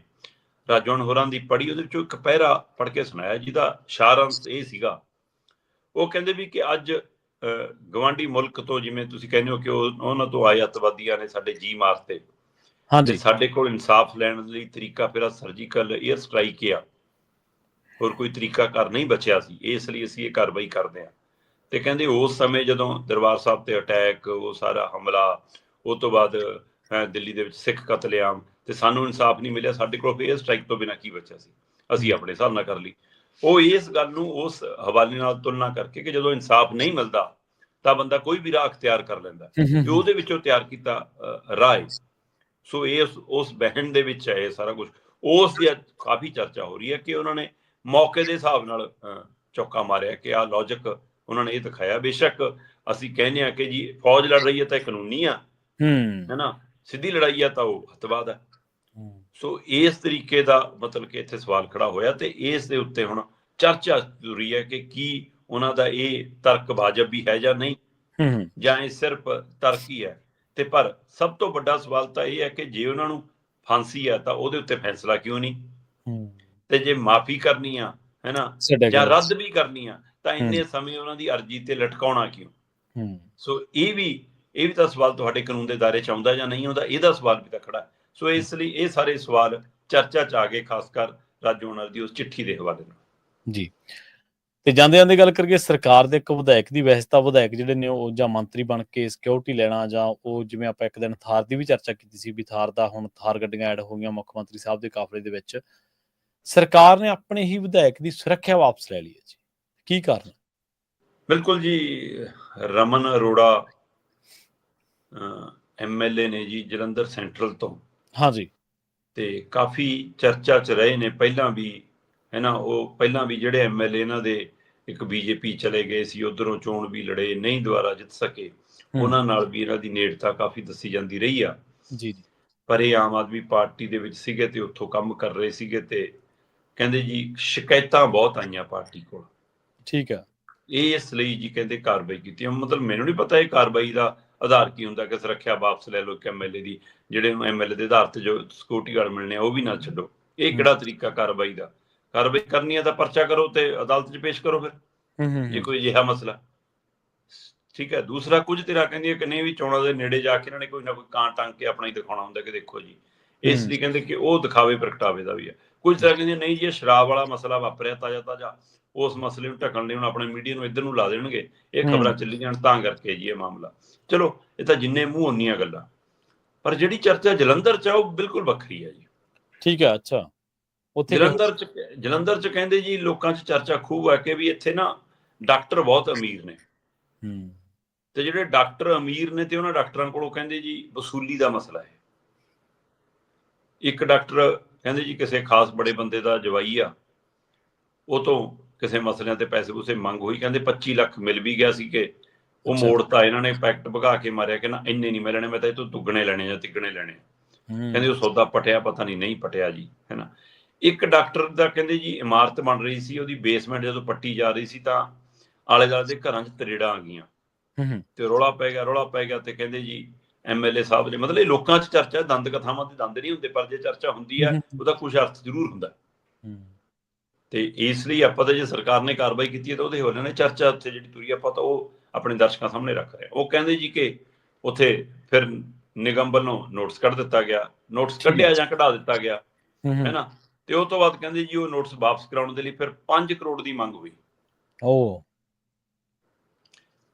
ਰਾਜੋਨ ਹੋਰਾਂ ਦੀ ਪੜ੍ਹੀ। ਉਹਦੇ ਵਿੱਚੋਂ ਇੱਕ ਪੈਰਾ ਪੜ੍ਹ ਕੇ ਸੁਣਾਇਆ ਜਿਹਦਾ ਸਾਰਾਂਸ਼ ਇਹ ਸੀਗਾ। ਉਹ ਕਹਿੰਦੇ ਵੀ ਕਿ ਅੱਜ ਗਵਾਂਢੀ ਮੁਲਕ ਤੋਂ, ਜਿਵੇਂ ਤੁਸੀਂ ਕਹਿੰਦੇ ਹੋ ਕਿ ਉਹਨਾਂ ਤੋਂ ਆਏ ਅੱਤਵਾਦੀਆਂ ਨੇ ਸਾਡੇ ਜੀ ਮਾਰਤੇ, ਤੇ ਸਾਡੇ ਕੋਲ ਇਨਸਾਫ ਲੈਣ ਲਈ ਤਰੀਕਾ ਫਿਰ ਸਰਜੀਕਲ ਏਅਰ ਸਟ੍ਰਾਈਕ ਆ, ਹੋਰ ਕੋਈ ਤਰੀਕਾ ਕਰ ਨਹੀਂ ਬਚਿਆ ਸੀ, ਇਸ ਲਈ ਅਸੀਂ ਇਹ ਕਾਰਵਾਈ ਕਰਦੇ ਹਾਂ। ਤੇ ਕਹਿੰਦੇ ਉਸ ਸਮੇਂ ਜਦੋਂ ਦਰਬਾਰ ਸਾਹਿਬ ਤੇ ਅਟੈਕ, ਉਹ ਸਾਰਾ ਹਮਲਾ, ਉਹ ਤੋਂ ਬਾਅਦ ਦਿੱਲੀ ਦੇ ਵਿੱਚ ਸਿੱਖ ਕਤਲੇਆਮ, ਤੇ ਸਾਨੂੰ ਇਨਸਾਫ ਨਹੀਂ ਮਿਲਿਆ, ਸਾਡੇ ਕੋਲ ਏਅਰ ਸਟ੍ਰਾਈਕ ਤੋਂ ਬਿਨਾਂ ਕੀ ਬਚਿਆ ਸੀ, ਅਸੀਂ ਆਪਣੇ ਹਿਸਾਬ ਨਾਲ ਕਰ ਲਈ। ਉਹ ਇਸ ਗੱਲ ਨੂੰ ਉਸ ਹਵਾਲੇ ਨਾਲ ਤੁਲਨਾ ਕਰਕੇ ਕਿ ਜਦੋਂ ਇਨਸਾਫ ਨਹੀਂ ਮਿਲਦਾ ਤਾਂ ਬੰਦਾ ਕੋਈ ਵੀ ਰਾਹ ਅਖਤਿਆਰ ਕਰ ਲੈਂਦਾ, ਤੇ ਉਹਦੇ ਵਿੱਚੋਂ ਤਿਆਰ ਕੀਤਾ ਰਾਏ। ਸੋ ਇਹ ਉਸ ਬਹਿਣ ਦੇ ਵਿੱਚ ਹੈ ਇਹ ਸਾਰਾ ਕੁਝ। ਉਸ ਦੀ ਕਾਫੀ ਚਰਚਾ ਹੋ ਰਹੀ ਹੈ ਕਿ ਉਹਨਾਂ ਨੇ ਮੌਕੇ ਦੇ ਹਿਸਾਬ ਨਾਲ ਚੌਕਾ ਮਾਰਿਆ, ਕਿ ਆਹ ਲੌਜਿਕ ਉਹਨਾਂ ਨੇ ਇਹ ਦਿਖਾਇਆ। ਬੇਸ਼ੱਕ ਅਸੀਂ ਕਹਿੰਦੇ ਹਾਂ ਕਿ ਜੀ ਫੌਜ ਲੜ ਰਹੀ ਹੈ ਤਾਂ ਇਹ ਕਾਨੂੰਨੀ ਆ, ਹੈ ਨਾ, ਸਿੱਧੀ ਲੜਾਈ ਆ ਤਾਂ ਉਹ ਅੱਤਵਾਦ ਹੈ। ਸੋ ਇਸ ਤਰੀਕੇ ਦਾ ਮਤਲਬ ਕਿ ਇੱਥੇ ਸਵਾਲ ਖੜਾ ਹੋਇਆ, ਤੇ ਇਸ ਦੇ ਉੱਤੇ ਹੁਣ ਚਰਚਾ ਜ਼ਰੂਰੀ ਹੈ ਕਿ ਕੀ ਉਹਨਾਂ ਦਾ ਇਹ ਤਰਕ ਵਾਜਬ ਵੀ ਹੈ ਜਾਂ ਨਹੀਂ, ਜਾਂ ਇਹ ਸਿਰਫ ਤਰਕ ਹੀ ਹੈ। ਤੇ ਪਰ ਸਭ ਤੋਂ ਵੱਡਾ ਸਵਾਲ ਤਾਂ ਇਹ ਹੈ ਕਿ ਜੇ ਉਹਨਾਂ ਨੂੰ ਫਾਂਸੀ ਆ ਤਾਂ ਉਹਦੇ ਉੱਤੇ ਫੈਸਲਾ ਕਿਉਂ ਨਹੀਂ, ਤੇ ਜੇ ਮਾਫੀ ਕਰਨੀ ਆ, ਹੈ ਨਾ, ਜਾਂ ਰੱਦ ਵੀ ਕਰਨੀ ਆ, ਤਾਂ ਇੰਨੇ ਸਮੇਂ ਉਹਨਾਂ ਦੀ ਅਰਜੀ ਤੇ ਲਟਕਾਉਣਾ ਕਿਉਂ। ਸੋ ਇਹ ਵੀ ਤਾਂ ਸਵਾਲ ਤੁਹਾਡੇ ਕਾਨੂੰਨ ਦੇ ਦਾਇਰੇ 'ਚ ਆਉਂਦਾ ਜਾਂ ਨਹੀਂ ਆਉਂਦਾ, ਇਹਦਾ ਸਵਾਲ ਵੀ ਤਾਂ ਖੜਾ। ਸੋ ਇਸ ਲਈ ਇਹ ਸਾਰੇ ਸਵਾਲ ਚਰਚਾ 'ਚ ਆ ਗਏ, ਖਾਸ ਕਰ ਰਾਜੋਆਣਾ ਦੀ ਉਸ ਚਿੱਠੀ ਦੇ ਹਵਾਲੇ ਨਾਲ। ਜੀ। ਤੇ ਜਾਂਦੇ ਗੱਲ ਕਰੀਏ ਸਰਕਾਰ ਦੇ ਇੱਕ ਵਿਧਾਇਕ ਦੀ। ਵੈਸੇ ਤਾਂ ਵਿਧਾਇਕ ਜਿਹੜੇ ਨੇ ਉਹ ਜਾਂ ਮੰਤਰੀ ਬਣ ਕੇ ਸਿਕਿਉਰਿਟੀ ਲੈਣਾ, ਜਾਂ ਉਹ ਜਿਵੇਂ ਆਪਾਂ ਇੱਕ ਦਿਨ ਥਾਰ ਦੀ ਵੀ ਚਰਚਾ ਕੀਤੀ ਸੀ ਵੀ ਥਾਰ ਦਾ ਹੁਣ ਥਾਰ ਗੱਡੀਆਂ ਐਡ ਹੋ ਗਈਆਂ ਮੁੱਖ ਮੰਤਰੀ ਸਾਹਿਬ ਦੇ ਕਾਫਲੇ ਦੇ ਵਿੱਚ। ਸਰਕਾਰ ਨੇ ਆਪਣੇ ਹੀ ਵਿਧਾਇਕ ਦੀ ਸੁਰੱਖਿਆ ਵਾਪਸ ਲੈ ਲਈ ਹੈ ਜੀ, ਕੀ ਕਾਰਨ? ਬਿਲਕੁਲ ਜੀ, ਰਮਨ ਅਰੋੜਾ MLA ਨੇ ਜੀ ਜਲੰਧਰ ਸੈਂਟਰਲ ਤੋਂ। ਹਾਂਜੀ। ਤੇ ਕਾਫੀ ਚਰਚਾ 'ਚ ਰਹੇ ਨੇ ਪਹਿਲਾਂ ਵੀ, ਹੈ ਨਾ। ਉਹ ਪਹਿਲਾਂ ਵੀ ਜਿਹੜੇ MLA ਇਹਨਾਂ ਦੇ ਇੱਕ BJP ਚਲੇ ਗਏ ਸੀ, ਉਧਰੋਂ ਚੋਣ ਵੀ ਲੜੇ, ਨਹੀਂ ਦੁਬਾਰਾ ਜਿੱਤ ਸਕੇ, ਉਹਨਾਂ ਨਾਲ ਵੀ ਇਹਨਾਂ ਦੀ ਨੇੜਤਾ ਕਾਫੀ ਦੱਸੀ ਜਾਂਦੀ ਰਹੀ ਆ ਜੀ। ਪਰ ਇਹ ਆਮ ਆਦਮੀ ਪਾਰਟੀ ਦੇ ਵਿੱਚ ਸੀਗੇ ਤੇ ਉੱਥੋਂ ਕੰਮ ਕਰ ਰਹੇ ਸੀਗੇ, ਤੇ ਕਹਿੰਦੇ ਜੀ ਸ਼ਿਕਾਇਤਾਂ ਬਹੁਤ ਆਈਆਂ ਪਾਰਟੀ ਕੋਲ। ਠੀਕ ਆ। ਇਹ ਇਸ ਲਈ ਜੀ ਕਹਿੰਦੇ ਕਾਰਵਾਈ ਕੀਤੀ। ਮਤਲਬ ਮੈਨੂੰ ਨਹੀਂ ਪਤਾ ਇਹ ਕਾਰਵਾਈ ਦਾ ਆਧਾਰ ਕੀ ਹੁੰਦਾ, ਕਿ ਸੁਰੱਖਿਆ ਵਾਪਸ ਲੈ ਲਓ ਇੱਕ MLA ਦੀ, ਜਿਹੜੇ ਨੂੰ MLA ਦੇ ਆਧਾਰ ਤੇ ਜੋ ਸਿਕਿਉਰਿਟੀ ਗਾਰਡ ਮਿਲਣੇ ਆ ਉਹ ਵੀ ਨਾ ਛੱਡੋ। ਇਹ ਕਿਹੜਾ ਤਰੀਕਾ ਕਾਰਵਾਈ ਦਾ? ਕਾਰਵਾਈ ਕਰਨੀ ਹੈ ਤਾਂ ਪਰਚਾ ਕਰੋ ਤੇ ਅਦਾਲਤ 'ਚ ਪੇਸ਼ ਕਰੋ ਫਿਰ, ਜੇ ਕੋਈ ਅਜਿਹਾ ਮਸਲਾ। ਠੀਕ ਹੈ। ਦੂਸਰਾ, ਕੁਝ ਧਿਰਾਂ ਕਹਿੰਦੀਆਂ ਕਿ ਨਹੀਂ ਵੀ ਚੋਣਾਂ ਦੇ ਨੇੜੇ ਜਾ ਕੇ ਇਹਨਾਂ ਨੇ ਕੋਈ ਨਾ ਕੋਈ ਕਾਂ ਟੰਗ ਕੇ ਆਪਣਾ ਹੀ ਦਿਖਾਉਣਾ ਹੁੰਦਾ ਕਿ ਦੇਖੋ ਜੀ, ਇਸ ਲਈ ਕਹਿੰਦੇ ਕਿ ਉਹ ਦਿਖਾਵੇ ਪ੍ਰਗਟਾਵੇ ਦਾ ਵੀ ਹੈ। ਕੁਝ ਧਿਰਾਂ ਕਹਿੰਦੀਆਂ ਨਹੀਂ ਜੀ, ਇਹ ਸ਼ਰਾਬ ਵਾਲਾ ਮਸਲਾ ਵਾਪਰਿਆ ਤਾਜ਼ਾ, ਉਸ ਮਸਲੇ ਨੂੰ ਢੱਕਣ ਲਈ ਹੁਣ ਆਪਣੇ ਮੀਡੀਆ ਨੂੰ ਇੱਧਰ ਨੂੰ ਲਾ ਦੇਣਗੇ, ਇਹ ਖਬਰਾਂ ਚੱਲੀ ਜਾਣ, ਤਾਂ ਕਰਕੇ ਜੀ ਇਹ ਮਾਮਲਾ। ਚਲੋ, ਇਹ ਤਾਂ ਜਿੰਨੇ ਮੂੰਹ ਉਨੀਆਂ ਗੱਲਾਂ। ਪਰ ਜਿਹੜੀ ਚਰਚਾ ਜਲੰਧਰ 'ਚ ਆ ਉਹ ਬਿਲਕੁਲ ਵੱਖਰੀ ਹੈ ਜੀ। ਠੀਕ ਹੈ। ਅੱਛਾ। ਜਲੰਧਰ 'ਚ ਕਹਿੰਦੇ ਜੀ ਲੋਕਾਂ 'ਚ ਚਰਚਾ ਖੂਬ ਹੈ ਕਿ ਵੀ ਇੱਥੇ ਨਾ ਡਾਕਟਰ ਬਹੁਤ ਅਮੀਰ ਨੇ, ਤੇ ਜਿਹੜੇ ਡਾਕਟਰ ਅਮੀਰ ਨੇ ਤੇ ਉਹਨਾਂ ਡਾਕਟਰਾਂ ਕੋਲੋਂ ਕਹਿੰਦੇ ਜੀ ਵਸੂਲੀ ਦਾ ਮਸਲਾ ਹੈ। ਇੱਕ ਡਾਕਟਰ ਕਹਿੰਦੇ ਜੀ ਕਿਸੇ ਖਾਸ ਬੜੇ ਬੰਦੇ ਦਾ ਜਵਾਈ ਆ, ਉਹ ਤੋਂ ਕਿਸੇ ਮਸਲਿਆਂ ਤੇ ਪੈਸੇ ਪੂਸੇ ਮੰਗ ਹੋਈ, ਕਹਿੰਦੇ 25 ਲੱਖ ਮਿਲ ਵੀ ਗਿਆ ਸੀ, ਕਿ ਉਹ ਮੋੜਤਾ ਇਹਨਾਂ ਨੇ, ਪੈਕਟ ਭਗਾ ਕੇ ਮਾਰਿਆ ਕਿ ਨਾ ਇੰਨੇ ਨਹੀਂ ਮਿਲਣੇ, ਮੈਂ ਤਾਂ ਇਹ ਤੋਂ ਦੁੱਗਣੇ ਲੈਣੇ ਜਾਂ ਤਿੱਗਣੇ ਲੈਣੇ। ਕਹਿੰਦੇ ਉਹ ਸੌਦਾ ਪਟਿਆ, ਪਤਾ ਨਹੀਂ ਪਟਿਆ ਜੀ, ਹੈ ਨਾ। ਇੱਕ ਡਾਕਟਰ ਦਾ ਕਹਿੰਦੇ ਜੀ ਇਮਾਰਤ ਬਣ ਰਹੀ ਸੀ, ਉਹਦੀ ਬੇਸਮੈਂਟ ਜਦੋਂ ਪੱਟੀ ਜਾ ਰਹੀ ਸੀ ਤਾਂ ਆਲੇ ਦੁਆਲੇ ਦੇ ਘਰਾਂ 'ਚ ਤਰੇੜਾਂ ਆ ਗਈਆਂ, ਤੇ ਰੌਲਾ ਪੈ ਗਿਆ। ਤੇ ਕਹਿੰਦੇ ਜੀ MLA ਸਾਹਿਬ ਨੇ, ਮਤਲਬ ਇਹ ਲੋਕਾਂ 'ਚ ਚਰਚਾ, ਦੰਦ ਕਥਾਵਾਂ ਦੇ ਦੰਦ ਨਹੀਂ ਹੁੰਦੇ, ਪਰ ਜੇ ਚਰਚਾ ਹੁੰਦੀ ਹੈ ਉਹਦਾ ਕੁਝ ਅਰਥ ਜ਼ਰੂਰ ਹੁੰਦਾ। ਤੇ ਇਸ ਲਈ ਆਪਾਂ ਤਾਂ ਜੇ ਸਰਕਾਰ ਨੇ ਕਾਰਵਾਈ ਕੀਤੀ ਹੈ ਤਾਂ ਉਹਦੇ ਹਵਾਲੇ ਨਾਲ ਚਰਚਾ ਉੱਥੇ ਜਿਹੜੀ ਤੁਰੀ, ਆਪਾਂ ਤਾਂ ਉਹ ਆਪਣੇ ਦਰਸ਼ਕਾਂ ਸਾਹਮਣੇ ਰੱਖ ਰਹੇ। ਉਹ ਕਹਿੰਦੇ ਜੀ ਕਿ ਉੱਥੇ ਫਿਰ ਨਿਗਮ ਵੱਲੋਂ ਨੋਟਿਸ ਕੱਢ ਦਿੱਤਾ ਗਿਆ, ਨੋਟਿਸ ਕੱਢਿਆ ਜਾਂ ਕਢਾ ਦਿੱਤਾ ਗਿਆ, ਹੈ ਨਾ। ਤੇ ਉਹ ਤੋਂ ਬਾਅਦ ਕਹਿੰਦੇ ਜੀ ਉਹ ਨੋਟਿਸ ਵਾਪਸ ਕਰਾਉਣ ਦੇ ਲਈ ਫਿਰ 5 ਕਰੋੜ ਦੀ ਮੰਗ ਹੋਈ।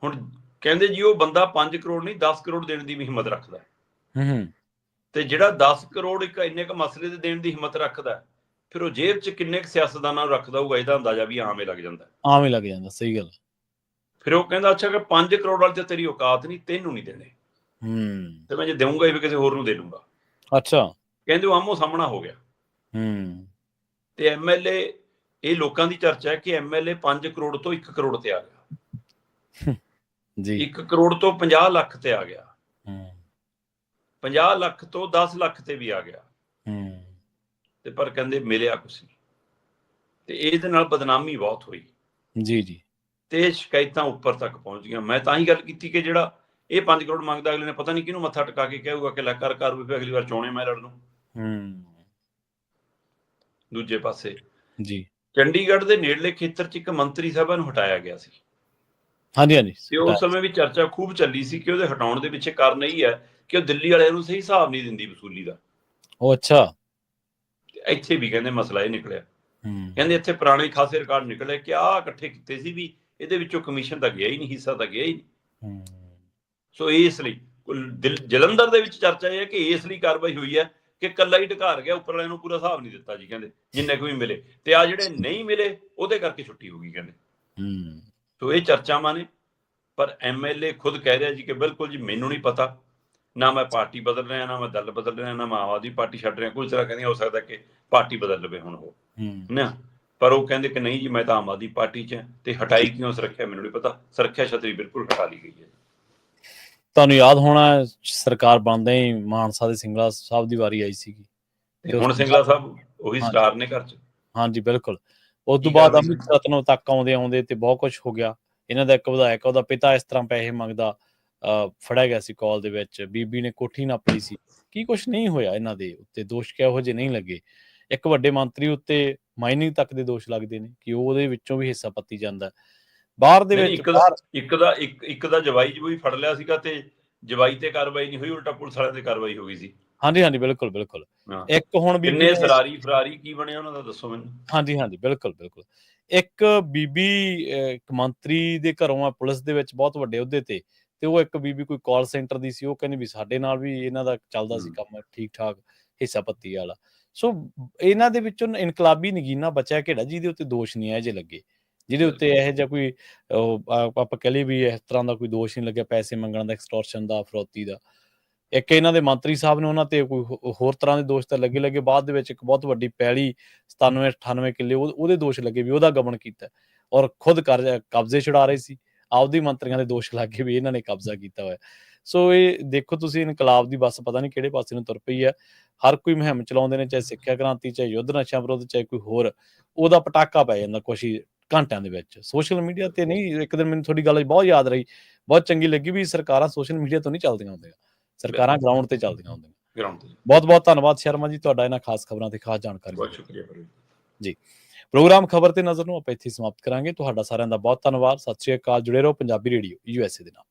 ਹੁਣ ਕਹਿੰਦੇ ਜੀ ਉਹ ਬੰਦਾ 5 ਕਰੋੜ ਨਹੀਂ 10 ਕਰੋੜ ਦੇਣ ਦੀ ਵੀ ਹਿੰਮਤ ਰੱਖਦਾ, ਤੇ ਜਿਹੜਾ 10 ਕਰੋੜ ਇੱਕ ਇੰਨੇ ਕ ਮਸਲੇ ਦੇ ਦੇਣ ਦੀ ਹਿੰਮਤ ਰੱਖਦਾ, ਫਿਰ ਉਹ ਜੇਬ 'ਚ ਕਿੰਨੇ ਕੁ ਸਿਆਸਤਦਾਨਾਂ ਨੂੰ ਰੱਖਦਾ ਹੋਊਗਾ, ਇਹਦਾ ਅੰਦਾਜ਼ਾ ਵੀ ਆਮ ਹੀ ਲੱਗ ਜਾਂਦਾ। ਆਮ ਹੀ ਲੱਗ ਜਾਂਦਾ, ਸਹੀ ਗੱਲ। ਫਿਰ ਉਹ ਕਹਿੰਦਾ ਅੱਛਾ ਕਿ 5 ਕਰੋੜ ਵਾਲੇ ਤੇ ਤੇਰੀ ਔਕਾਤ ਨਹੀਂ, ਤੈਨੂੰ ਨਹੀਂ ਦੇਣੇ, ਤੇ ਮੈਂ ਜੇ ਦੇਵਾਂਗਾ ਹੀ ਕਿਸੇ ਹੋਰ ਨੂੰ ਦੇ ਦੂੰਗਾ। ਅੱਛਾ। ਕਹਿੰਦੇ ਉਹ ਆਮੋ ਸਾਹਮਣਾ ਹੋ ਗਿਆ। ਤੇ ਐਮਐਲਏ, ਇਹ ਲੋਕਾਂ ਦੀ ਚਰਚਾ ਹੈ ਕਿ ਐਮਐਲਏ 5 ਕਰੋੜ ਤੋਂ 1 ਕਰੋੜ ਤੇ ਆ ਗਿਆ ਜੀ। 1 ਕਰੋੜ ਤੋਂ 50 ਲੱਖ ਤੇ ਆ ਗਿਆ, 50 ਲੱਖ ਤੋਂ 10 ਲੱਖ ਤੇ ਵੀ ਆ ਗਿਆ, ਤੇ ਪਰ ਕਹਿੰਦੇ ਮਿਲਿਆ ਕੁਛ ਨਹੀਂ। ਤੇ ਇਹਦੇ ਨਾਲ ਬਦਨਾਮੀ ਬਹੁਤ ਹੋਈ ਜੀ ਜੀ, ਤੇ ਸ਼ਿਕਾਇਤਾਂ ਉੱਪਰ ਤੱਕ ਪਹੁੰਚ ਗਈਆਂ। ਮੈਂ ਤਾਂ ਹੀ ਗੱਲ ਕੀਤੀ ਕਿ ਜਿਹੜਾ ਇਹ 5 ਕਰੋੜ ਮੰਗਦਾ, ਅਗਲੇ ਨੇ ਪਤਾ ਨਹੀਂ ਕਿਹਨੂੰ ਮੱਥਾ ਟਿਕਾ ਕੇ ਕਹੂਗਾ ਕਿ ਲੈ ਕਰ ਵੀ ਅਗਲੀ ਵਾਰ ਚੋਣੇ ਮੈਂ ਲੜ ਲੂੰ। ਦੂਜੇ ਪਾਸੇ ਜੀ, ਚੰਡੀਗੜ੍ਹ ਦੇ ਨੇੜਲੇ ਖੇਤਰ 'ਚ ਇੱਕ ਮੰਤਰੀ ਸਭਾ ਨੂੰ ਹਟਾਇਆ ਗਿਆ ਸੀ। ਹਾਂਜੀ ਹਾਂਜੀ, ਤੇ ਉਸ ਸਮੇਂ ਵੀ ਚਰਚਾ ਖੂਬ ਚੱਲੀ ਸੀ ਕਿ ਉਹਦੇ ਹਟਾਉਣ ਦੇ ਪਿੱਛੇ ਕਾਰਨ ਇਹ ਹੈ ਕਿ ਉਹ ਦਿੱਲੀ ਵਾਲਿਆਂ ਨੂੰ ਸਹੀ ਹਿਸਾਬ ਨਹੀਂ ਦਿੰਦੀ ਵਸੂਲੀ ਦਾ। ਉਹ ਅੱਛਾ। ਇੱਥੇ ਵੀ ਕਹਿੰਦੇ ਮਸਲਾ ਇਹ ਨਿਕਲਿਆ, ਕਹਿੰਦੇ ਇੱਥੇ ਪੁਰਾਣੇ ਖਾਸੇ ਰਿਕਾਰਡ ਨਿਕਲੇ ਕਿ ਆਹ ਇਕੱਠੇ ਕੀਤੇ ਸੀ, ਵੀ ਇਹਦੇ ਵਿੱਚੋਂ ਕਮਿਸ਼ਨ ਤਾਂ ਗਿਆ ਹੀ ਨਹੀਂ, ਹਿੱਸਾ ਤਾਂ ਗਿਆ ਹੀ ਨਹੀਂ। ਸੋ ਇਸ ਲਈ ਜਲੰਧਰ ਦੇ ਵਿੱਚ ਚਰਚਾ ਇਹ ਹੈ ਕਿ ਇਸ ਲਈ ਕਾਰਵਾਈ ਹੋਈ ਹੈ ਕਿ ਕੱਲਾ ਹੀ ਢਕਾਰ ਗਿਆ, ਉੱਪਰ ਵਾਲਿਆਂ ਨੂੰ ਪੂਰਾ ਹਿਸਾਬ ਨਹੀਂ ਦਿੱਤਾ ਜੀ, ਕਹਿੰਦੇ ਜਿੰਨੇ ਕੁ ਵੀ ਮਿਲੇ, ਤੇ ਆ ਜਿਹੜੇ ਨਹੀਂ ਮਿਲੇ ਉਹਦੇ ਕਰਕੇ ਛੁੱਟੀ ਹੋ ਗਈ ਕਹਿੰਦੇ। ਸੋ ਇਹ ਚਰਚਾਵਾਂ ਨੇ, ਪਰ ਐਮਐਲਏ ਖੁਦ ਕਹਿ ਰਿਹਾ ਜੀ ਕਿ ਬਿਲਕੁਲ ਜੀ ਮੈਨੂੰ ਨਹੀਂ ਪਤਾ, ਨਾ ਮੈਂ ਪਾਰਟੀ ਬਦਲ ਰਿਹਾ, ਨਾ ਮੈਂ ਦਲ ਬਦਲ ਰਿਹਾ, ਨਾ ਮੈਂ ਆਮ ਆਦਮੀ ਪਾਰਟੀ ਛੱਡ ਰਿਹਾ। ਕੁਝ ਤਰ੍ਹਾਂ ਕਹਿੰਦੀਆਂ ਹੋ ਸਕਦਾ ਕਿ ਪਾਰਟੀ ਬਦਲ ਲਵੇ ਹੁਣ ਉਹ ਨਾ, ਪਰ ਉਹ ਕਹਿੰਦੇ ਕਿ ਨਹੀਂ ਜੀ ਮੈਂ ਤਾਂ ਆਮ ਆਦਮੀ ਪਾਰਟੀ 'ਚ, ਤੇ ਹਟਾਈ ਕਿਉਂ ਸੁਰੱਖਿਆ ਮੈਨੂੰ ਨਹੀਂ ਪਤਾ, ਸੁਰੱਖਿਆ ਛਤਰੀ ਬਿਲਕੁਲ ਹਟਾ ਲਈ ਗਈ ਹੈ। ਤੁਹਾਨੂੰ ਯਾਦ ਹੋਣਾ ਸਰਕਾਰ ਬਣਦੇ ਹੀ ਮਾਨਸਾ ਦੇ ਸਿੰਗਲਾ ਸਾਹਿਬ ਦੀ ਵਾਰੀ ਆਈ ਸੀਗੀ, ਹੁਣ ਸਿੰਗਲਾ ਸਾਹਿਬ ਉਹੀ ਸਟਾਰ ਨੇ ਘਰ 'ਚ। ਹਾਂਜੀ ਬਿਲਕੁਲ। ਉਸ ਤੋਂ ਬਾਅਦ ਅੰਮ੍ਰਿਤ ਰਤਨ ਤੱਕ ਆਉਂਦੇ ਤੇ ਬਹੁਤ ਕੁਛ ਹੋ ਗਿਆ। ਇਹਨਾਂ ਦਾ ਇੱਕ ਵਿਧਾਇਕ, ਉਹਦਾ ਪਿਤਾ ਇਸ ਤਰ੍ਹਾਂ ਪੈਸੇ ਮੰਗਦਾ, ਫੜਿਆ ਗਿਆ ਸੀ ਕਾਲ ਦੇ ਵਿੱਚ, ਬੀਬੀ ਨੇ ਕੋਠੀ ਨੱਪ ਲਈ ਸੀ। ਕੀ ਕੁਛ ਨਹੀਂ ਹੋਇਆ ਇਹਨਾਂ ਦੇ ਉੱਤੇ, ਦੋਸ਼ ਕਿਹੋ ਜਿਹੇ ਨਹੀਂ ਲੱਗੇ। ਇੱਕ ਵੱਡੇ ਮੰਤਰੀ ਉੱਤੇ ਮਾਈਨਿੰਗ ਤੱਕ ਦੇ ਦੋਸ਼ ਲੱਗਦੇ ਨੇ ਕਿ ਉਹਦੇ ਵਿੱਚੋਂ ਵੀ ਹਿੱਸਾ ਪੱਤੀ ਜਾਂਦਾ ਬਾਹਰ ਦੇ ਵਿੱਚ। ਇੱਕ ਦਾ ਜਵਾਈ ਫੜ ਲਿਆ ਸੀਗਾ ਤੇ ਜਵਾਈ ਤੇ ਕਾਰਵਾਈ ਨਹੀਂ ਹੋਈ, ਉਲਟਾ ਪੁਲਿਸ ਵਾਲਿਆਂ ਤੇ ਕਾਰਵਾਈ ਹੋ ਗਈ ਸੀ। ਹਾਂਜੀ ਹਾਂਜੀ, ਬਿਲਕੁਲ ਬਿਲਕੁਲ। ਇੱਕ ਹੁਣ ਕਿੰਨੇ ਫਰਾਰੀ ਕੀ ਬਣਿਆ ਉਹਨਾਂ ਦਾ, ਦੱਸੋ ਮੈਨੂੰ। ਹਾਂਜੀ ਹਾਂਜੀ, ਬਿਲਕੁਲ ਬਿਲਕੁਲ। ਇੱਕ ਬੀਬੀ ਇੱਕ ਮੰਤਰੀ ਦੇ ਘਰੋਂ ਆ, ਪੁਲਿਸ ਦੇ ਵਿੱਚ ਬਹੁਤ ਵੱਡੇ ਅਹੁਦੇ ਤੇ ਉਹ ਇੱਕ ਬੀਬੀ ਕੋਈ ਕਾਲ ਸੈਂਟਰ ਦੀ ਸੀ, ਉਹ ਕਹਿੰਦੀ ਵੀ ਸਾਡੇ ਨਾਲ ਵੀ ਇਹਨਾਂ ਦਾ ਚੱਲਦਾ ਸੀ ਕੰਮ ਠੀਕ ਠਾਕ, ਹਿੱਸਾ ਪੱਤੀ ਵਾਲਾ। ਸੋ ਇਹਨਾਂ ਦੇ ਵਿੱਚੋਂ ਇਨਕਲਾਬੀ ਨਗੀਨਾ ਬਚਿਆ ਕਿਹੜਾ ਜਿਹਦੇ ਉੱਤੇ ਦੋਸ਼ ਨਹੀਂ ਇਹੋ ਜਿਹੇ ਲੱਗੇ, ਜਿਹਦੇ ਉੱਤੇ ਇਹੋ ਜਿਹਾ ਕੋਈ ਆਪਾਂ ਕਹਿ ਲਈਏ ਵੀ ਇਸ ਤਰ੍ਹਾਂ ਦਾ ਕੋਈ ਦੋਸ਼ ਨਹੀਂ ਲੱਗਿਆ, ਪੈਸੇ ਮੰਗਣ ਦਾ, ਐਕਸਟੋਰਸ਼ਨ ਦਾ, ਫਰੋਤੀ ਦਾ। ਇੱਕ ਇਹਨਾਂ ਦੇ ਮੰਤਰੀ ਸਾਹਿਬ ਨੇ, ਉਹਨਾਂ ਤੇ ਕੋਈ ਹੋਰ ਤਰ੍ਹਾਂ ਦੇ ਦੋਸ਼ ਤਾਂ ਲੱਗੇ ਬਾਅਦ ਦੇ ਵਿੱਚ। ਇੱਕ ਬਹੁਤ ਵੱਡੀ ਪੈਲੀ 97-98 ਕਿੱਲੇ ਉਹਦੇ ਦੋਸ਼ ਲੱਗੇ ਵੀ ਉਹਦਾ ਗਬਨ ਕੀਤਾ, ਔਰ ਖੁਦ ਕਬਜ਼ੇ ਛੁਡਾ ਰਹੇ ਸੀ, ਆਪਦੀ ਮੰਤਰੀਆਂ ਦੇ ਦੋਸ਼ ਲੱਗੇ ਵੀ ਇਹਨਾਂ ਨੇ ਕਬਜ਼ਾ ਕੀਤਾ ਹੋਇਆ। ਸੋ ਇਹ ਦੇਖੋ ਤੁਸੀਂ, ਇਨਕਲਾਬ ਦੀ ਬੱਸ ਪਤਾ ਨਹੀਂ ਕਿਹੜੇ ਪਾਸੇ ਨੂੰ ਤੁਰ ਪਈ ਹੈ। ਹਰ ਕੋਈ ਮੁਹਿੰਮ ਚਲਾਉਂਦੇ ਨੇ, ਚਾਹੇ ਸਿੱਖਿਆ ਕ੍ਰਾਂਤੀ, ਚਾਹੇ ਯੁੱਧ ਨਸ਼ਿਆਂ ਵਿਰੁੱਧ, ਚਾਹੇ ਕੋਈ ਹੋਰ, ਉਹਦਾ ਪਟਾਕਾ ਪੈ ਜਾਂਦਾ ਕੁਛ ਹੀ ਘੰਟਿਆਂ ਦੇ ਵਿੱਚ। ਸੋਸ਼ਲ ਮੀਡੀਆ ਤੇ ਨਹੀਂ, ਇੱਕ ਦਿਨ ਮੈਨੂੰ ਤੁਹਾਡੀ ਗੱਲ ਬਹੁਤ ਯਾਦ ਰਹੀ, ਬਹੁਤ ਚੰਗੀ ਲੱਗੀ ਵੀ ਸਰਕਾਰਾਂ ਸੋਸ਼ਲ ਮੀਡੀਆ ਤੋਂ ਨਹੀਂ ਚੱਲਦੀਆਂ ਹੁੰਦੀਆਂ, ਸਰਕਾਰਾਂ ਗਰਾਊਂਡ ਤੇ ਚੱਲਦੀਆਂ ਹੁੰਦੀਆਂ। ਬਹੁਤ ਬਹੁਤ ਧੰਨਵਾਦ ਸ਼ਰਮਾ ਜੀ ਤੁਹਾਡਾ ਇਹਨਾਂ ਖਾਸ ਖਬਰਾਂ ਤੇ ਖਾਸ ਜਾਣਕਾਰੀ। ਬਹੁਤ ਸ਼ੁਕਰੀਆ ਜੀ। ਪ੍ਰੋਗਰਾਮ ਖਬਰ ਤੇ ਨਜ਼ਰ ਨੂੰ ਆਪਾਂ ਇੱਥੇ ਸਮਾਪਤ ਕਰਾਂਗੇ। ਤੁਹਾਡਾ ਸਾਰਿਆਂ ਦਾ ਬਹੁਤ ਧੰਨਵਾਦ। ਸਤਿ ਸ਼੍ਰੀ ਅਕਾਲ। ਜੁੜੇ ਰਹੋ ਪੰਜਾਬੀ ਰੇਡੀਓ USA ਦੇ ਨਾਲ।